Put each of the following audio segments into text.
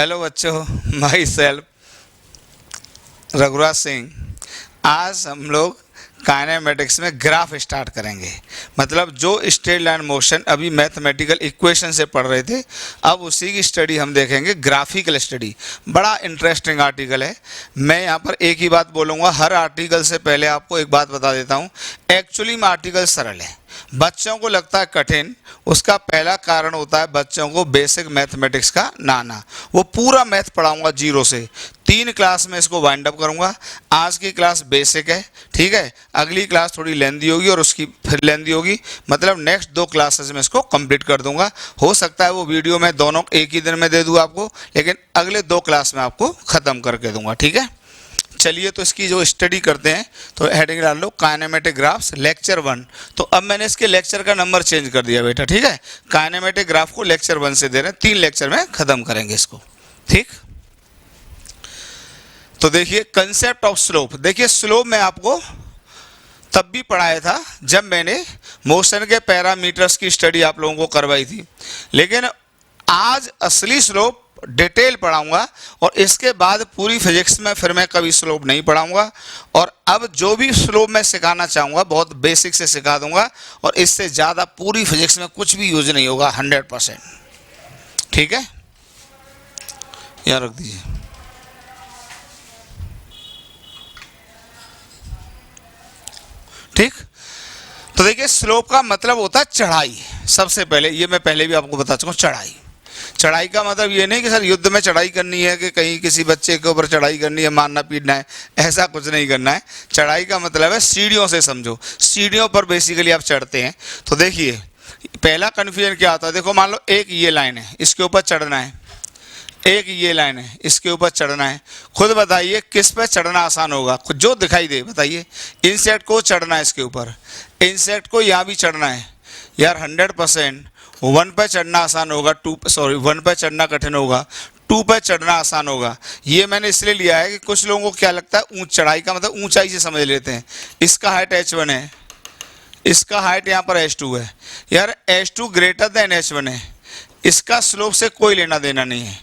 Hello बच्चों, my self Raghuraj Singh. आज हम लोग काइनेमेटिक्स में ग्राफ स्टार्ट करेंगे। मतलब जो स्ट्रेट लाइन मोशन अभी मैथमेटिकल इक्वेशन से पढ़ रहे थे, अब उसी की स्टडी हम देखेंगे, ग्राफिकल स्टडी। बड़ा इंटरेस्टिंग आर्टिकल है। मैं यहाँ पर एक ही बात बोलूँगा, हर आर्टिकल से पहले आपको एक बात बता देता हूँ। एक्चुअली में आर्टिकल सरल है, बच्चों को लगता है कठिन। उसका पहला कारण होता है बच्चों को बेसिक मैथमेटिक्स का ना आना। वो पूरा मैथ पढ़ाऊंगा जीरो से। 3 क्लास में इसको वाइंड अप करूंगा। आज की क्लास बेसिक है, ठीक है। अगली क्लास थोड़ी लेंदी होगी और उसकी फिर लेंदी होगी। मतलब नेक्स्ट 2 क्लासेस में इसको कंप्लीट कर दूंगा। हो सकता है वो वीडियो मैं दोनों एक ही दिन में दे दूँ आपको, लेकिन अगले 2 क्लास में आपको ख़त्म करके दूंगा, ठीक है। चलिए तो इसकी जो स्टडी करते हैं, तो हेडिंग डाल लो काइनेमेटिक ग्राफ्स लेक्चर 1। तो अब मैंने इसके लेक्चर का नंबर चेंज कर दिया बेटा, ठीक है। काइनेमेटिक ग्राफ को लेक्चर 1 से दे रहे हैं, 3 लेक्चर में खत्म करेंगे इसको, ठीक। तो देखिए कंसेप्ट ऑफ स्लोप। देखिए स्लोप में आपको तब भी पढ़ाया था जब मैंने मोशन के पैरामीटर्स की स्टडी आप लोगों को करवाई थी, लेकिन आज असली स्लोप डिटेल पढ़ाऊंगा। और इसके बाद पूरी फिजिक्स में फिर मैं कभी स्लोप नहीं पढ़ाऊंगा। और अब जो भी स्लोप मैं सिखाना चाहूँगा बहुत बेसिक से सिखा दूंगा, और इससे ज़्यादा पूरी फिजिक्स में कुछ भी यूज नहीं होगा, 100%, ठीक है। यहाँ रख दीजिए। ठीक। तो देखिए स्लोप का मतलब होता है चढ़ाई। सबसे पहले ये मैं पहले भी आपको बता चुका हूँ, चढ़ाई। चढ़ाई का मतलब ये नहीं कि सर युद्ध में चढ़ाई करनी है, कि कहीं किसी बच्चे के ऊपर चढ़ाई करनी है, मारना पीटना है, ऐसा कुछ नहीं करना है। चढ़ाई का मतलब है सीढ़ियों से समझो, सीढ़ियों पर बेसिकली आप चढ़ते हैं। तो देखिए पहला कन्फ्यूजन क्या आता है, देखो मान लो एक ये लाइन है, इसके ऊपर चढ़ना है। एक ये लाइन है, इसके ऊपर चढ़ना है। खुद बताइए किस पे चढ़ना आसान होगा, खुद जो दिखाई दे बताइए। इंसेक्ट को चढ़ना है इसके ऊपर, इंसेक्ट को यहाँ भी चढ़ना है यार, 100%। 1 पे चढ़ना आसान होगा, 1 पे चढ़ना कठिन होगा, 2 पे चढ़ना आसान होगा। ये मैंने इसलिए लिया है कि कुछ लोगों को क्या लगता है चढ़ाई का मतलब ऊंचाई से समझ लेते हैं। इसका हाइट h1 है, इसका हाइट यहाँ पर h2 है। यार h2 ग्रेटर देन h1 है, इसका स्लोप से कोई लेना देना नहीं है,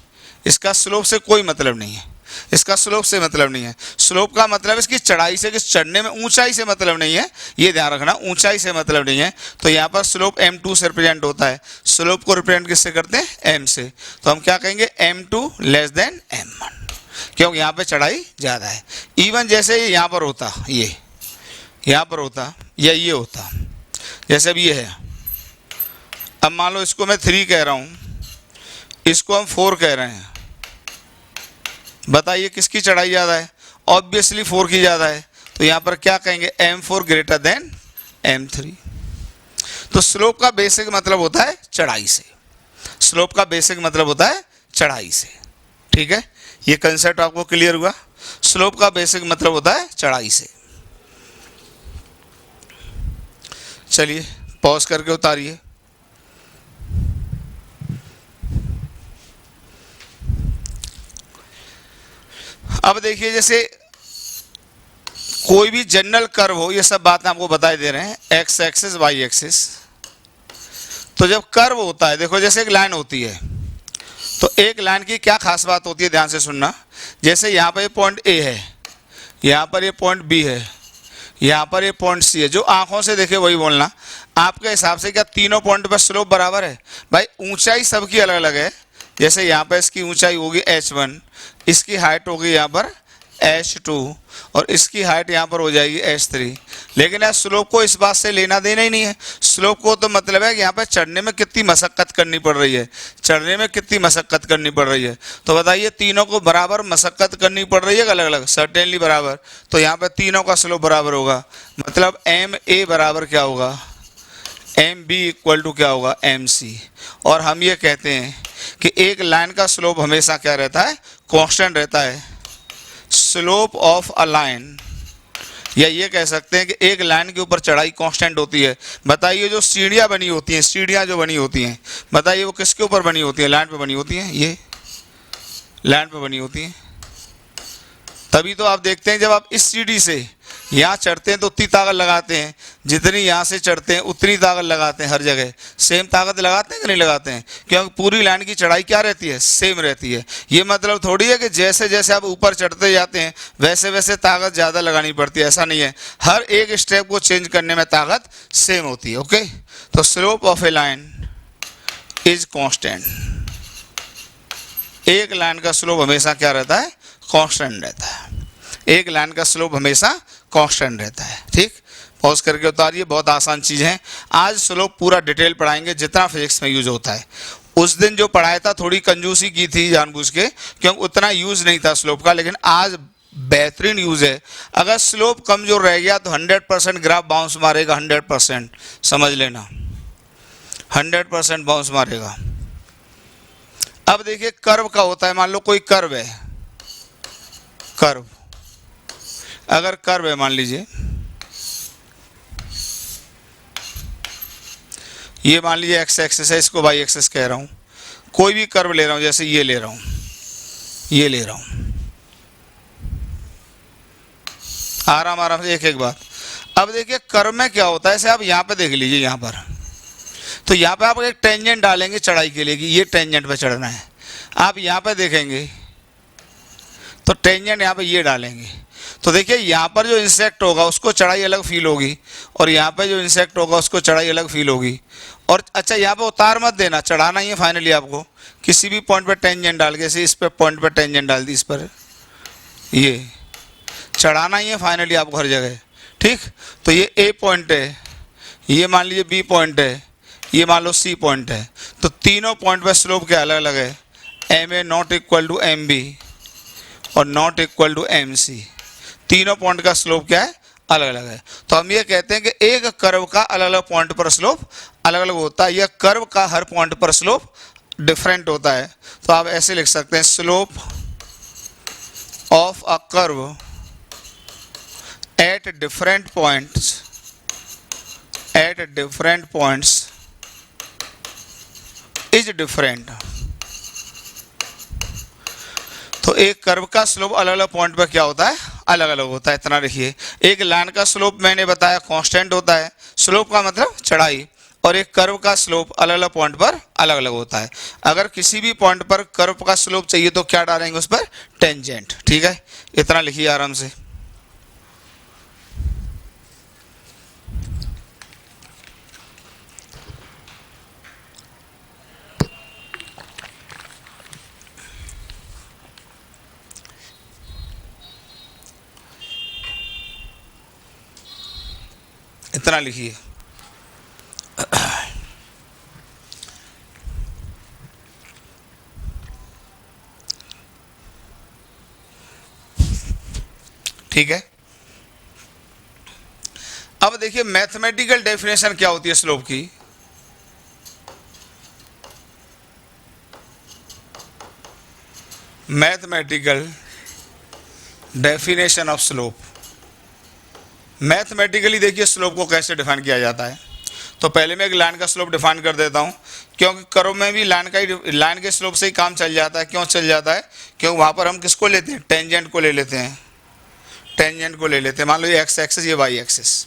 इसका स्लोप से कोई मतलब नहीं है, इसका स्लोप से मतलब नहीं है। स्लोप का मतलब इसकी चढ़ाई से, किस चढ़ने में ऊंचाई से मतलब नहीं है, ये ध्यान रखना, ऊंचाई से मतलब नहीं है। तो यहाँ पर स्लोप m2 से रिप्रेजेंट होता है। स्लोप को रिप्रेजेंट किससे करते हैं, m से। तो हम क्या कहेंगे, m2 लेस देन m1, क्योंकि यहाँ पे चढ़ाई ज़्यादा है। इवन जैसे यहाँ पर होता, ये यहाँ पर होता या ये होता, जैसे अब ये है। अब मान लो इसको मैं 3 कह रहा हूँ, इसको हम 4 कह रहे हैं। बताइए किसकी चढ़ाई ज़्यादा है, ऑब्वियसली 4 की ज़्यादा है। तो यहाँ पर क्या कहेंगे, m4 ग्रेटर देन m3। तो स्लोप का बेसिक मतलब होता है चढ़ाई से, स्लोप का बेसिक मतलब होता है चढ़ाई से, ठीक है। ये कंसेप्ट आपको क्लियर हुआ। स्लोप का बेसिक मतलब होता है चढ़ाई से। चलिए पॉज करके उतारिए। अब देखिए जैसे कोई भी जनरल कर्व हो, ये सब बातें आपको बताई दे रहे हैं, एक्स एक्सिस वाई एक्सिस। तो जब कर्व होता है, देखो जैसे एक लाइन होती है, तो एक लाइन की क्या खास बात होती है, ध्यान से सुनना। जैसे यहाँ पर ये पॉइंट ए है, यहाँ पर ये पॉइंट बी है, यहाँ पर ये पॉइंट सी है। जो आंखों से देखे वही बोलना। आपके हिसाब से क्या तीनों पॉइंट पर स्लोप बराबर है? भाई ऊंचाई सबकी अलग अलग है। जैसे यहाँ पर इसकी ऊंचाई होगी h1, इसकी हाइट होगी यहाँ पर h2, और इसकी हाइट यहाँ पर हो जाएगी h3। लेकिन यार स्लोप को इस बात से लेना देना ही नहीं है। स्लोप को तो मतलब है कि यहाँ पर चढ़ने में कितनी मशक्क़त करनी पड़ रही है, चढ़ने में कितनी मशक्क़त करनी पड़ रही है। तो बताइए तीनों को बराबर मशक्क़त करनी पड़ रही है, अलग अलग, सर्टेनली बराबर। तो यहाँ पर तीनों का स्लोप बराबर होगा। मतलब MA बराबर क्या होगा, MB इक्वल टू क्या होगा, MC। और हम ये कहते हैं कि एक लाइन का स्लोप हमेशा क्या रहता है, कांस्टेंट रहता है। स्लोप ऑफ अ लाइन, या ये कह सकते हैं कि एक लाइन के ऊपर चढ़ाई कांस्टेंट होती है। बताइए जो सीढ़ियाँ बनी होती हैं, सीढ़ियाँ जो बनी होती हैं, बताइए वो किसके ऊपर बनी होती हैं, लाइन पे बनी होती हैं, ये लाइन पे बनी होती हैं। तभी तो आप देखते हैं जब आप इस सीढ़ी से यहाँ चढ़ते हैं तो उतनी ताकत लगाते हैं, जितनी यहाँ से चढ़ते हैं उतनी ताकत लगाते हैं, हर जगह सेम ताकत लगाते हैं कि नहीं लगाते हैं, क्योंकि पूरी लाइन की चढ़ाई क्या रहती है, सेम रहती है। ये मतलब थोड़ी है कि जैसे जैसे आप ऊपर चढ़ते जाते हैं वैसे वैसे ताकत ज़्यादा लगानी पड़ती है, ऐसा नहीं है। हर एक स्टेप को चेंज करने में ताकत सेम होती है। ओके, तो slope of A line is constant. एक लाइन का स्लोप हमेशा क्या रहता है, कांस्टेंट रहता है। एक लाइन का स्लोप हमेशा कांस्टेंट रहता है। ठीक, पॉज करके उतारिए, बहुत आसान चीज़ है। आज स्लोप पूरा डिटेल पढ़ाएंगे जितना फिजिक्स में यूज होता है। उस दिन जो पढ़ाया था थोड़ी कंजूसी की थी जानबूझ के, क्योंकि उतना यूज नहीं था स्लोप का, लेकिन आज बेहतरीन यूज है। अगर स्लोप कमजोर रह गया तो 100% ग्राफ बाउंस मारेगा, 100% समझ लेना, 100% बाउंस मारेगा। अब देखिए कर्व का होता है, मान लो कोई कर्व है, कर्व, अगर कर्व है मान लीजिए, ये मान लीजिए एक्स एक्सिस है, इसको वाई एक्सिस कह रहा हूं। कोई भी कर्व ले रहा हूं, जैसे ये ले रहा हूं, ये ले रहा हूं, आराम आराम से एक एक बात। अब देखिए कर्व में क्या होता है, ऐसे आप यहां पे देख लीजिए, यहां पर तो यहाँ पे आप एक टेंजेंट डालेंगे चढ़ाई के लिए कि ये टेंजेंट पे चढ़ना है। आप यहाँ पे देखेंगे तो टेंजेंट यहाँ पे ये डालेंगे, तो देखिए यहाँ पर जो इंसेक्ट होगा उसको चढ़ाई अलग फील होगी, और यहाँ पे जो इंसेक्ट होगा उसको चढ़ाई अलग फील होगी। और अच्छा, यहाँ पे उतार मत देना, चढ़ाना ही है फाइनली आपको, किसी भी पॉइंट पर टेंजेंट डाल के, जैसे इस पर पॉइंट पर टेंजेंट डाल दी, इस पर ये चढ़ाना ही है फाइनली आपको हर जगह। ठीक, तो ये ए पॉइंट है, ये मान लीजिए बी पॉइंट है, ये मान लो सी पॉइंट है, तो तीनों पॉइंट पर स्लोप क्या अलग अलग है, M A not equal to M B और not equal to M C. तीनों पॉइंट का स्लोप क्या है, अलग अलग है। तो हम ये कहते हैं कि एक कर्व का अलग अलग पॉइंट पर स्लोप अलग अलग होता है, या कर्व का हर पॉइंट पर स्लोप डिफरेंट होता है। तो आप ऐसे लिख सकते हैं, slope of a curve at different points is different. तो एक कर्व का स्लोप अलग अलग पॉइंट पर क्या होता है, अलग अलग होता है। इतना देखिए, एक लाइन का स्लोप मैंने बताया कांस्टेंट होता है, स्लोप का मतलब चढ़ाई, और एक कर्व का स्लोप अलग अलग पॉइंट पर अलग अलग होता है। अगर किसी भी पॉइंट पर कर्व का स्लोप चाहिए तो क्या डालेंगे उस पर, टेंजेंट। ठीक है, इतना लिखिए आराम से। इतना लिखिए। ठीक है, अब देखिए मैथमेटिकल डेफिनेशन क्या होती है स्लोप की। Mathematical definition of slope. Mathematically देखिए स्लोप को कैसे डिफाइन किया जाता है। तो पहले मैं एक लाइन का स्लोप डिफाइन कर देता हूँ, क्योंकि कर्व में भी लाइन के स्लोप से ही काम चल जाता है। क्यों चल जाता है, क्योंकि वहाँ पर हम किसको लेते हैं, टेंजेंट को ले लेते हैं, टेंजेंट को ले लेते हैं। मान लो ये एक्स एक्सिस, ये वाई एक्सिस,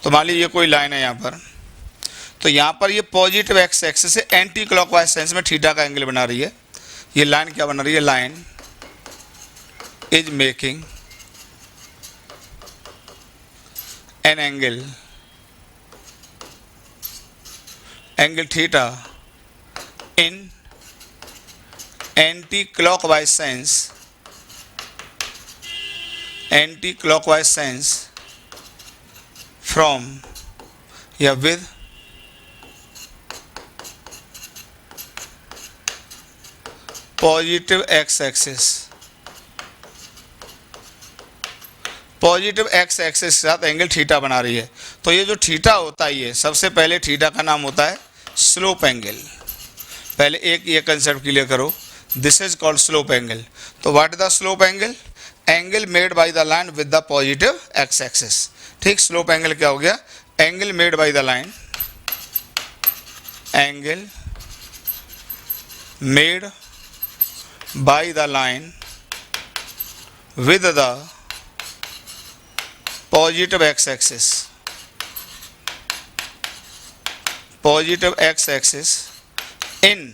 तो मान लीजिए ये कोई लाइन है यहाँ पर, तो यहाँ पर ये पॉजिटिव एक्स एक्सिस से एंटी क्लॉकवाइज सेंस में थीटा का एंगल बना रही है। ये लाइन क्या बना रही है, line is making an angle theta in anticlockwise sense from या with positive x axis. Positive x axis के साथ एंगल थीटा बना रही है। तो ये जो थीटा होता है, ये सबसे पहले थीटा का नाम होता है स्लोप एंगल। पहले एक ये कंसेप्ट क्लियर करो, this is called slope angle. तो what is the slope angle, angle made by the line with the positive x axis. ठीक, स्लोप एंगल क्या हो गया, angle made by the line, angle made by the line with the positive x axis, positive x axis in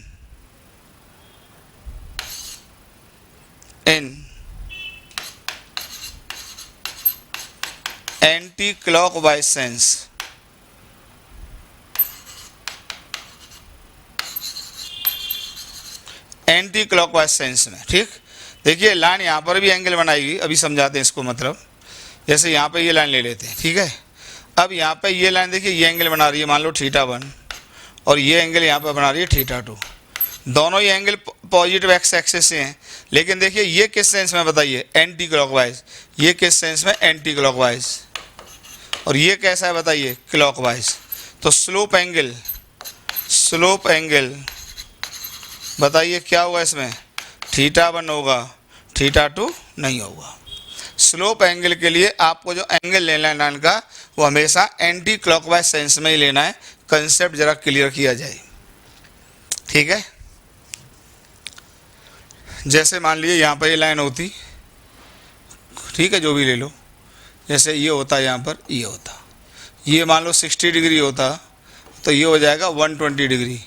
anticlockwise sense, anticlockwise sense में। ठीक, देखिए line यहाँ पर भी एंगल बनाएगी, अभी समझाते हैं इसको। मतलब जैसे यहाँ पे ये लाइन ले लेते हैं, ठीक है। अब यहाँ पे ये लाइन देखिए, ये एंगल बना रही है मान लो θ1, और ये एंगल यहाँ पे बना रही है θ2। दोनों ही एंगल पॉजिटिव एक्स एक्सिस से हैं, लेकिन देखिए ये किस सेंस में बताइए, एंटी क्लॉकवाइज। ये किस सेंस में, एंटी क्लॉकवाइज। और ये कैसा है बताइए, क्लॉकवाइज। तो स्लोप एंगल, स्लोप एंगल बताइए क्या होगा इसमें, θ1 होगा, θ2 नहीं होगा। स्लोप एंगल के लिए आपको जो एंगल लेना है लाइन का, वो हमेशा एंटी क्लॉकवाइज सेंस में ही लेना है। कंसेप्ट जरा क्लियर किया जाए, ठीक है। जैसे मान लीजिए यहाँ पर ये लाइन होती, ठीक है, जो भी ले लो, जैसे ये होता यहाँ पर, ये होता, ये मान लो 60 डिग्री होता, तो ये हो जाएगा 120 डिग्री।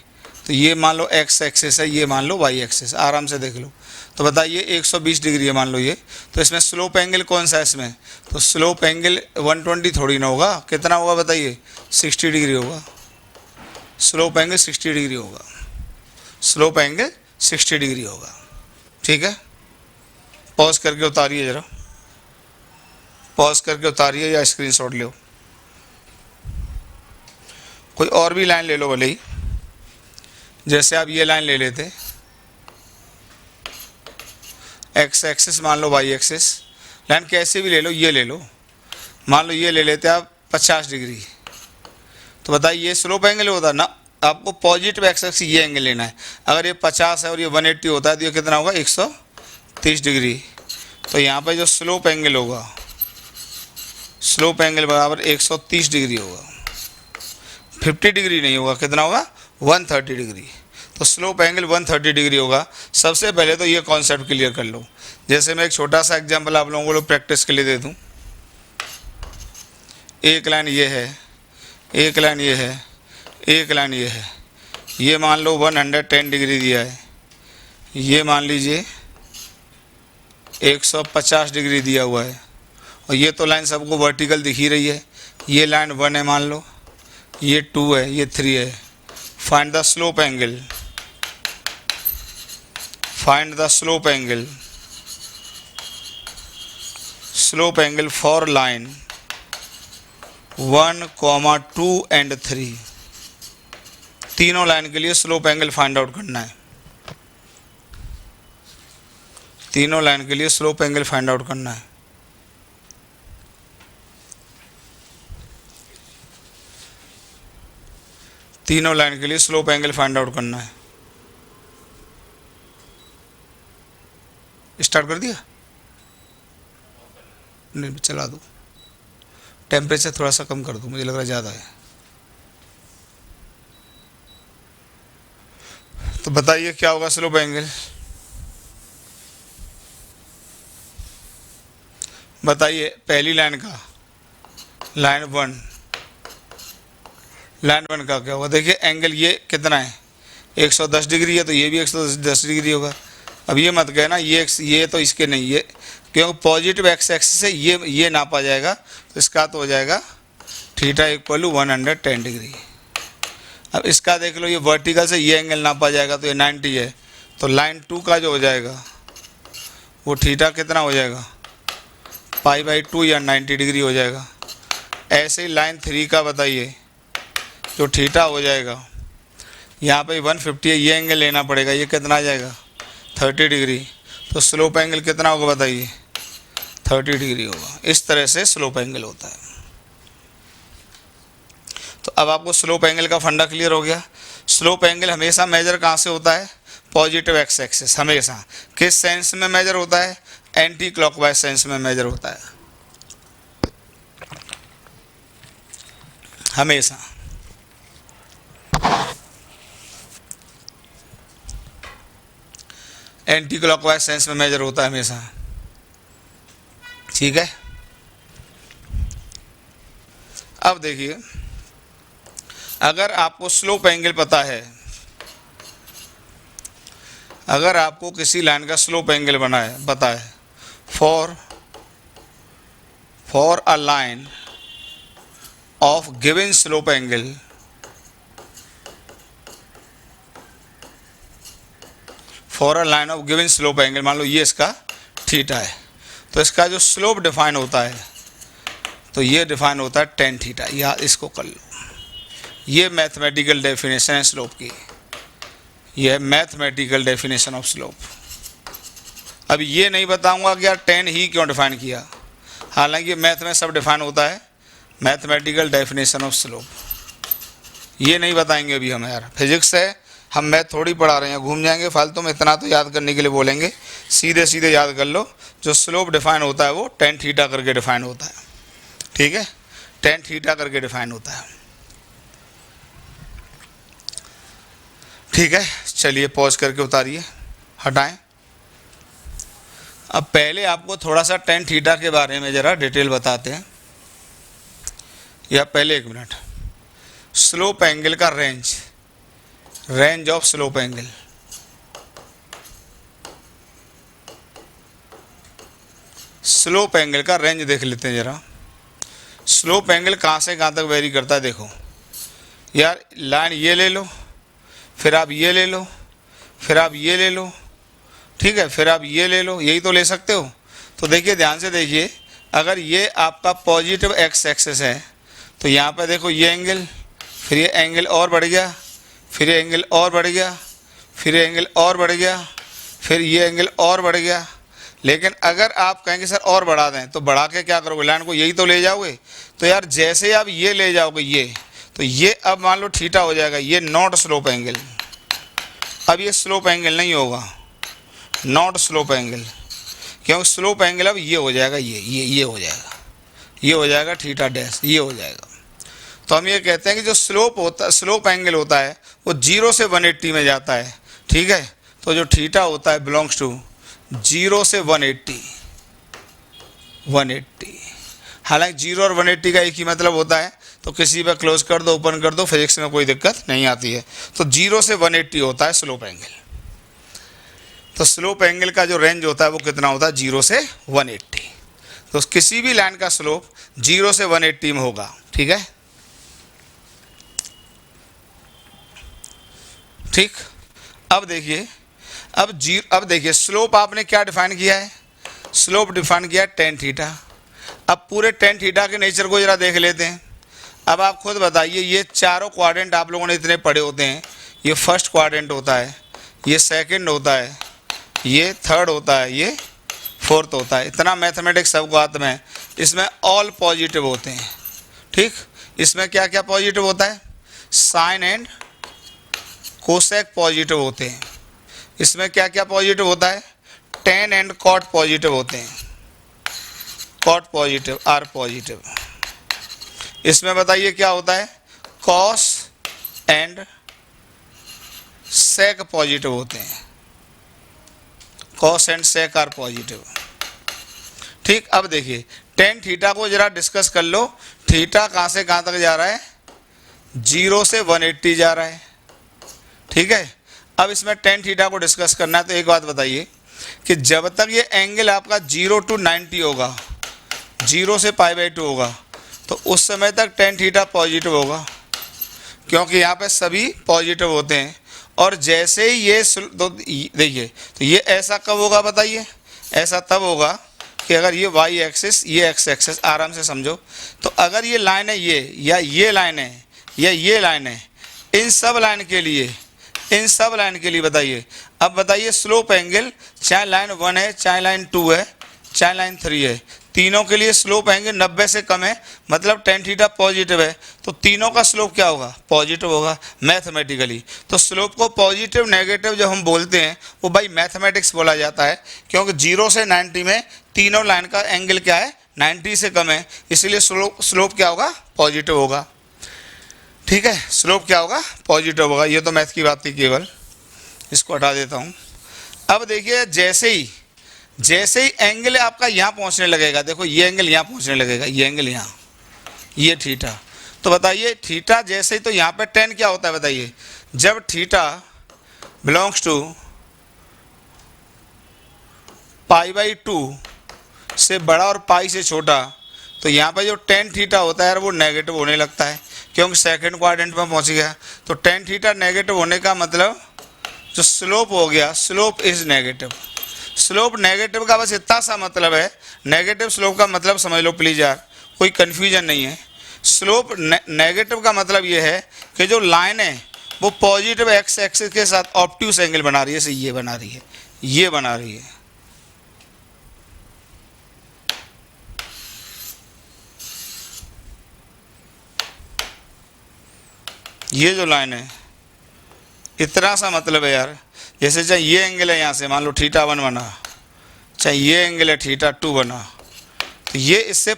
तो ये मान लो एक्स एक्सिस है, ये मान लो वाई एक्सिस, आराम से देख लो। तो बताइए 120 डिग्री है मान लो ये, तो इसमें स्लोप एंगल कौन सा है इसमें, तो स्लोप एंगल 120 थोड़ी ना होगा, कितना होगा बताइए, 60 डिग्री होगा। स्लोप एंगल 60 डिग्री होगा, स्लोप एंगल 60 डिग्री होगा, ठीक है। पॉज करके उतारिए जरा, पॉज करके उतारिए या स्क्रीनशॉट लो। कोई और भी लाइन ले लो भले ही, जैसे आप ये लाइन ले लेते, एक्स एक्सिस मान लो वाई एक्सिस, लाइन कैसे भी ले लो, ये ले लो, मान लो ये ले लेते आप 50 डिग्री। तो बताइए ये स्लोप एंगल होता ना, आपको पॉजिटिव एक्स एक्सिस ये एंगल लेना है। अगर ये 50 है और ये 180 होता है, तो ये कितना होगा, 130 डिग्री। तो यहाँ पर जो स्लोप एंगल होगा, स्लोप एंगल बराबर 130 डिग्री होगा, 50 डिग्री नहीं होगा, कितना होगा, 130 डिग्री। तो स्लोप एंगल 130 डिग्री होगा। सबसे पहले तो ये कॉन्सेप्ट क्लियर कर लो। जैसे मैं एक छोटा सा एग्जांपल आप लोगों को प्रैक्टिस के लिए दे दूं। एक लाइन ये है, एक लाइन ये है, एक लाइन ये है, ये मान लो 110 डिग्री दिया है, ये मान लीजिए 150 डिग्री दिया हुआ है, और ये तो लाइन सबको वर्टिकल दिख ही रही है। ये लाइन 1 है मान लो, ये 2 है, ये 3 है। Find the slope angle, find the slope angle, slope angle for line 1, 2 and 3। तीनों लाइन के लिए स्लोप एंगल फाइंड आउट करना है। तीनों लाइन के लिए स्लोप एंगल फाइंड आउट करना है। तीनों लाइन के लिए स्लोप एंगल फाइंड आउट करना है। स्टार्ट कर दिया, नहीं चला दो, टेम्परेचर थोड़ा सा कम कर दो, मुझे लग रहा है ज़्यादा है। तो बताइए क्या होगा स्लोप एंगल, बताइए पहली लाइन का, लाइन 1, लाइन 1 का क्या होगा। देखिए एंगल ये कितना है, 110 डिग्री है, तो ये भी 110 डिग्री होगा। अब ये मत कहना ये तो इसके नहीं, ये क्योंकि पॉजिटिव एक्स एक्सिस से ये नापा जाएगा, तो इसका तो हो जाएगा θ = 110 डिग्री। अब इसका देख लो, ये वर्टिकल से ये एंगल नापा जाएगा, तो ये 90 है। तो लाइन 2 का जो हो जाएगा वो θ कितना हो जाएगा, π/2 या 90 डिग्री हो जाएगा। ऐसे ही लाइन 3 का बताइए, जो θ हो जाएगा, यहाँ पे 150 है, ये एंगल लेना पड़ेगा, ये कितना आ जाएगा, 30 डिग्री। तो स्लोप एंगल कितना होगा बताइए, 30 डिग्री होगा। इस तरह से स्लोप एंगल होता है। तो अब आपको स्लोप एंगल का फंडा क्लियर हो गया। स्लोप एंगल हमेशा मेजर कहाँ से होता है, पॉजिटिव एक्स एक्सिस। हमेशा किस सेंस में मेजर होता है, एंटी क्लॉकवाइज सेंस में मेजर होता है, हमेशा। एंटी क्लॉकवाइज सेंस में मेजर होता है हमेशा, ठीक है। अब देखिए, अगर आपको स्लोप एंगल पता है, अगर आपको किसी लाइन का स्लोप एंगल बना है पता है, for a line of given slope angle, for a line of given slope angle, मान लो ये इसका थीटा है, तो इसका जो स्लोप डिफाइन होता है, तो ये डिफाइन होता है टेन थीटा, या इसको कर लो, ये मैथमेटिकल डेफिनेशन है स्लोप की, यह मैथमेटिकल डेफिनेशन ऑफ स्लोप। अब ये नहीं बताऊंगा कि यार टेन ही क्यों डिफाइन किया, हालांकि मैथ में सब डिफाइन होता है, मैथमेटिकल डेफिनेशन ऑफ स्लोप ये नहीं बताएंगे अभी हम, यार फिजिक्स है, हम मैथ थोड़ी पढ़ा रहे हैं, घूम जाएंगे फालतू में, इतना तो याद करने के लिए बोलेंगे, सीधे सीधे याद कर लो, जो स्लोप डिफाइन होता है वो टेन थीटा करके डिफाइन होता है, ठीक है, टेन थीटा करके डिफाइन होता है, ठीक है। चलिए पॉज करके उतारिए, हटाएं। अब पहले आपको थोड़ा सा टेन थीटा के बारे में ज़रा डिटेल बताते हैं, या पहले एक मिनट, स्लोप एंगल का range, range of slope angle, slope angle का रेंज देख लेते हैं ज़रा। स्लोप एंगल कहाँ से कहाँ तक वेरी करता है, देखो यार, लाइन ये ले लो, फिर आप ये ले लो, फिर आप ये ले लो, ठीक है, फिर आप ये ले लो, यही तो ले सकते हो। तो देखिए ध्यान से देखिए, अगर ये आपका पॉजिटिव एक्स एक्सिस है, तो यहाँ पर देखो ये एंगल, फिर ये एंगल और बढ़ गया, फिर ये एंगल और बढ़ गया, फिर ये एंगल और बढ़ गया, फिर ये एंगल और बढ़ गया। लेकिन अगर आप कहेंगे सर और बढ़ा दें, तो बढ़ा के क्या करोगे, लाइन को यही तो ले जाओगे। तो यार जैसे आप ये ले जाओगे ये, तो ये अब मान लो थीटा हो जाएगा, ये नॉट स्लोप एंगल, अब ये स्लोप एंगल नहीं होगा, नॉट स्लोप एंगल, क्योंकि स्लोप एंगल अब ये हो जाएगा, ये हो जाएगा, ये हो जाएगा थीटा डैश, ये हो जाएगा। तो हम ये कहते हैं कि जो स्लोप एंगल होता है वो 0 से 180 में जाता है, ठीक है। तो जो थीटा होता है बिलोंग्स टू 0 से 180, हालांकि 0 और 180 का एक ही मतलब होता है, तो किसी पर क्लोज कर दो, ओपन कर दो, फिजिक्स में कोई दिक्कत नहीं आती है। तो 0 से 180 होता है स्लोप एंगल। तो स्लोप एंगल का जो रेंज होता है वो कितना होता है, 0 से 180। तो किसी भी लाइन का स्लोप 0 से 180 में होगा, ठीक है, ठीक। अब देखिए स्लोप आपने क्या डिफाइन किया है, स्लोप डिफाइन किया है टेन थीटा। अब पूरे टेन थीटा के नेचर को जरा देख लेते हैं। अब आप खुद बताइए, ये चारों क्वाड्रेंट आप लोगों ने इतने पढ़े होते हैं, ये फर्स्ट क्वाड्रेंट होता है, ये सेकंड होता है, ये थर्ड होता है, ये फोर्थ होता है, इतना मैथमेटिक्स सबको आता है। इसमें ऑल पॉजिटिव होते हैं, ठीक। इसमें क्या क्या पॉजिटिव होता है, साइन एंड कोसेक पॉजिटिव होते हैं। इसमें क्या क्या पॉजिटिव होता है, टेन एंड कॉट पॉजिटिव होते हैं, कॉट पॉजिटिव, आर पॉजिटिव। इसमें बताइए क्या होता है, कॉस एंड सेक पॉजिटिव होते हैं, cos and sec are positive, ठीक। अब देखिए टेन थीटा को जरा डिस्कस कर लो, थीटा कहाँ से कहाँ तक जा रहा है, 0 से 180 जा रहा है, ठीक है। अब इसमें टेन थीटा को डिस्कस करना है, तो एक बात बताइए कि जब तक ये एंगल आपका 0 to 90 होगा, 0 से π/2 होगा, तो उस समय तक टेन थीटा पॉजिटिव होगा, क्योंकि यहाँ पे सभी पॉजिटिव होते हैं। और जैसे ही ये देखिए, तो ये ऐसा कब होगा बताइए, ऐसा तब होगा कि अगर ये वाई एक्सिस, ये एक्स एक्सिस, आराम से समझो, तो अगर ये लाइन है ये, या ये लाइन है, या ये लाइन है, इन सब लाइन के लिए बताइए। अब बताइए स्लोप एंगल, चाहे लाइन 1 है, चाहे लाइन 2 है, चाहे लाइन 3 है, तीनों के लिए स्लोप एंगल 90 से कम है, मतलब टेन थीटा पॉजिटिव है, तो तीनों का स्लोप क्या होगा, पॉजिटिव होगा मैथमेटिकली। तो स्लोप को पॉजिटिव नेगेटिव जब हम बोलते हैं वो भाई मैथमेटिक्स बोला जाता है, क्योंकि 0 से 90 में तीनों लाइन का एंगल क्या है, 90 से कम है, इसलिए स्लोप क्या होगा, पॉजिटिव होगा, ठीक है। स्लोप क्या होगा, पॉजिटिव होगा। ये तो मैथ की बात थी केवल, इसको हटा देता हूँ। अब देखिए जैसे ही एंगल आपका यहाँ पहुँचने लगेगा, देखो ये एंगल यहाँ पहुँचने लगेगा, ये एंगल यहाँ, ये थीटा, तो बताइए थीटा जैसे ही, तो यहाँ पे टेन क्या होता है बताइए, जब थीटा बिलोंग्स टू π/2 से बड़ा और पाई से छोटा, तो यहाँ पे जो टेन थीटा होता है यार वो नेगेटिव होने लगता है, क्योंकि सेकंड क्वाड्रेंट में पहुँच गया। तो टेन थीटा नेगेटिव होने का मतलब जो स्लोप हो गया, slope is negative. Slope negative का बस इतना सा मतलब है, नेगेटिव स्लोप का मतलब समझ लो प्लीज यार, कोई कन्फ्यूजन नहीं है। स्लोप नेगेटिव का मतलब ये है कि जो लाइन है वो पॉजिटिव एक्स एक्सिस के साथ ऑब्ट्यूस एंगल बना रही है, से ये बना रही है, ये बना रही है। ये जो लाइन है इतना सा मतलब है यार, जैसे चाहे ये एंगल है यहाँ से मान लो θ1 बना, चाहे ये एंगल है θ2 बना, तो ये इससे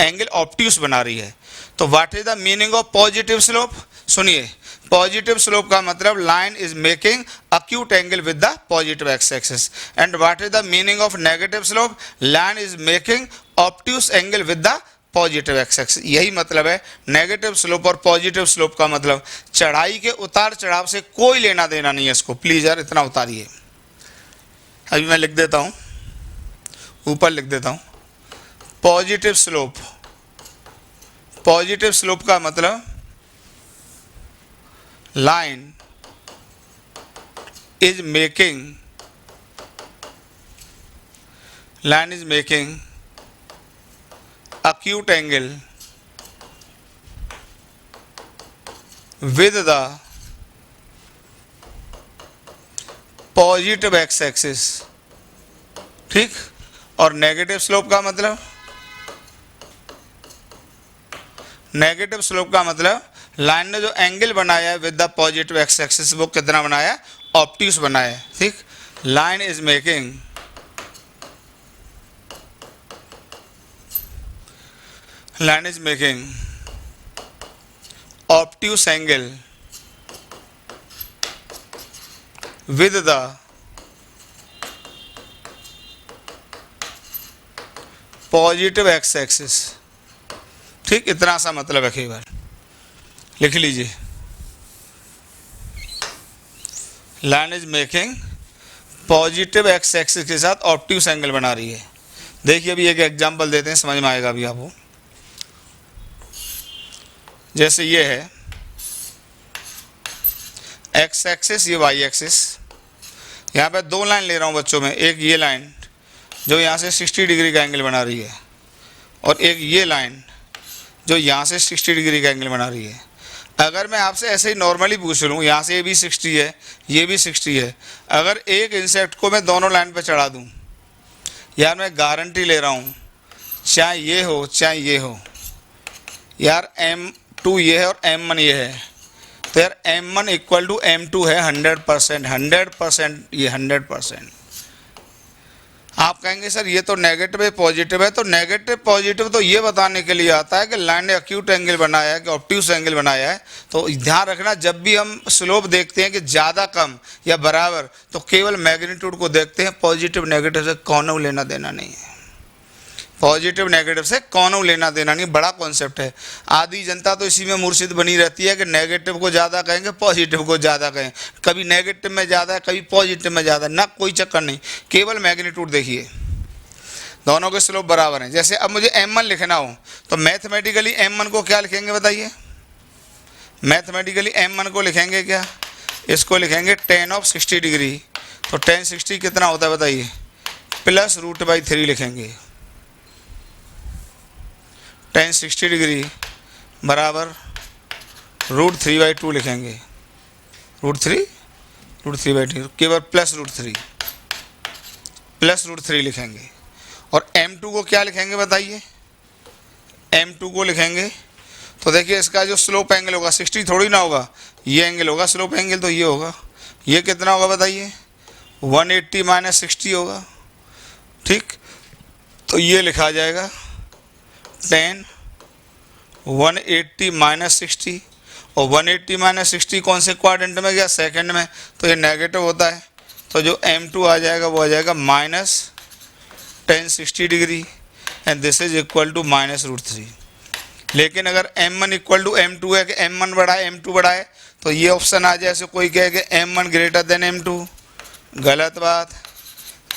एंगल ऑब्ट्यूस बना रही है। तो what is the meaning of positive slope? सुनिए, पॉजिटिव स्लोप का मतलब line is making acute angle with the positive x axis. And what is the meaning of negative slope? Line is making obtuse angle with the positive x axis. यही मतलब है negative slope और positive slope का मतलब। चढ़ाई के उतार चढ़ाव से कोई लेना देना नहीं है इसको, प्लीज यार इतना उतारिए। अभी मैं लिख देता हूँ, ऊपर लिख देता हूँ, पॉजिटिव स्लोप। पॉजिटिव स्लोप का मतलब line is making acute angle with the positive x axis, ठीक। और नेगेटिव स्लोप का मतलब, नेगेटिव स्लोप का मतलब लाइन ने जो एंगल बनाया है with the positive x axis वो कितना बनाया? ऑब्ट्यूस बनाया है, ठीक। Line is making obtuse angle with the positive x axis, ठीक। इतना सा मतलब है, कई बार लिख लीजिए, line is making positive x axis के साथ ऑब्ट्यूस एंगल बना रही है। देखिए अभी एक एग्जांपल देते हैं, समझ में आएगा अभी आपको। जैसे ये है एक्स एक्सिस, ये वाई एक्सिस, यहाँ पे दो लाइन ले रहा हूँ बच्चों में, एक ये लाइन जो यहाँ से 60 डिग्री का एंगल बना रही है, और एक ये लाइन जो यहाँ से 60 डिग्री का एंगल बना रही है। अगर मैं आपसे ऐसे ही नॉर्मली पूछ लूँ, यहाँ से ये भी 60 है, ये भी 60 है, अगर एक इंसेक्ट को मैं दोनों लाइन पे चढ़ा दूँ, यार मैं गारंटी ले रहा हूँ, चाहे ये हो चाहे ये हो, यार M2 ये है और M1 ये है, तो यार M1 इक्वल टू M2 है 100%, 100%, ये 100%। आप कहेंगे सर ये तो नेगेटिव है पॉजिटिव है, तो नेगेटिव पॉजिटिव तो ये बताने के लिए आता है कि लाइन ने एक्यूट एंगल बनाया है, कि ऑब्ट्यूस एंगल बनाया है। तो ध्यान रखना, जब भी हम स्लोप देखते हैं कि ज़्यादा कम या बराबर, तो केवल मैग्नीट्यूड को देखते हैं, पॉजिटिव नेगेटिव से कौनों लेना देना नहीं है। पॉजिटिव नेगेटिव से कौनों लेना देना नहीं, बड़ा कॉन्सेप्ट है। आधी जनता तो इसी में मुर्शिद बनी रहती है कि नेगेटिव को ज़्यादा कहेंगे, पॉजिटिव को ज़्यादा कहें, कभी नेगेटिव में ज़्यादा है, कभी पॉजिटिव में ज़्यादा, ना कोई चक्कर नहीं, केवल मैग्नीट्यूड देखिए, दोनों के स्लोप बराबर हैं। जैसे अब मुझे M1 लिखना हो तो मैथमेटिकली M1 को क्या लिखेंगे बताइए? मैथमेटिकली M1 को लिखेंगे क्या? इसको लिखेंगे tan ऑफ 60 डिग्री। तो tan 60 कितना होता है बताइए? +√/3 लिखेंगे। tan 60 डिग्री बराबर √3/2 लिखेंगे। √3/2 केवल +√3 लिखेंगे। और M2 को क्या लिखेंगे बताइए? M2 को लिखेंगे तो देखिए इसका जो स्लोप एंगल होगा 60 थोड़ी ना होगा, ये एंगल होगा स्लोप एंगल, तो ये होगा, ये कितना होगा बताइए? 180 - 60 होगा, ठीक। तो ये लिखा जाएगा tan 180 - 60, और 180 - 60 कौन से क्वाड्रेंट में गया? सेकंड में, तो ये नेगेटिव होता है, तो जो M2 आ जाएगा वो आ जाएगा -tan 60 degree, and this is equal to -√3। लेकिन अगर M1 इक्वल टू M2 है कि M1 बड़ा है M2 बड़ा है, तो ये ऑप्शन आ जाए। ऐसे कोई कहे कि M1 ग्रेटर देन M2, गलत बात।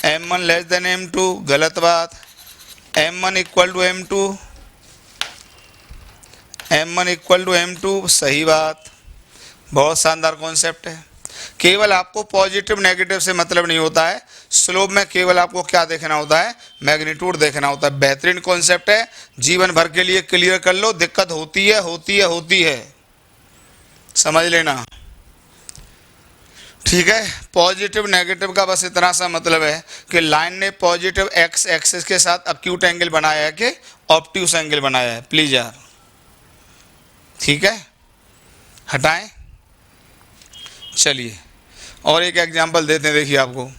M1 लेस देन M2, गलत बात। M1 equal to M2, M1 equal to M2, सही बात। बहुत शानदार कॉन्सेप्ट है। केवल आपको पॉजिटिव नेगेटिव से मतलब नहीं होता है, स्लोप में केवल आपको क्या देखना होता है, मैग्नीट्यूड देखना होता है। बेहतरीन कॉन्सेप्ट है, जीवन भर के लिए क्लियर कर लो। दिक्कत होती है होती है होती है, समझ लेना, ठीक है। पॉजिटिव नेगेटिव का बस इतना सा मतलब है कि लाइन ने पॉजिटिव एक्स एक्सिस के साथ अक्यूट एंगल बनाया है कि ऑब्ट्यूस एंगल बनाया है। प्लीज यार, ठीक है, हटाएं। चलिए और एक एग्जांपल देते हैं, देखिए आपको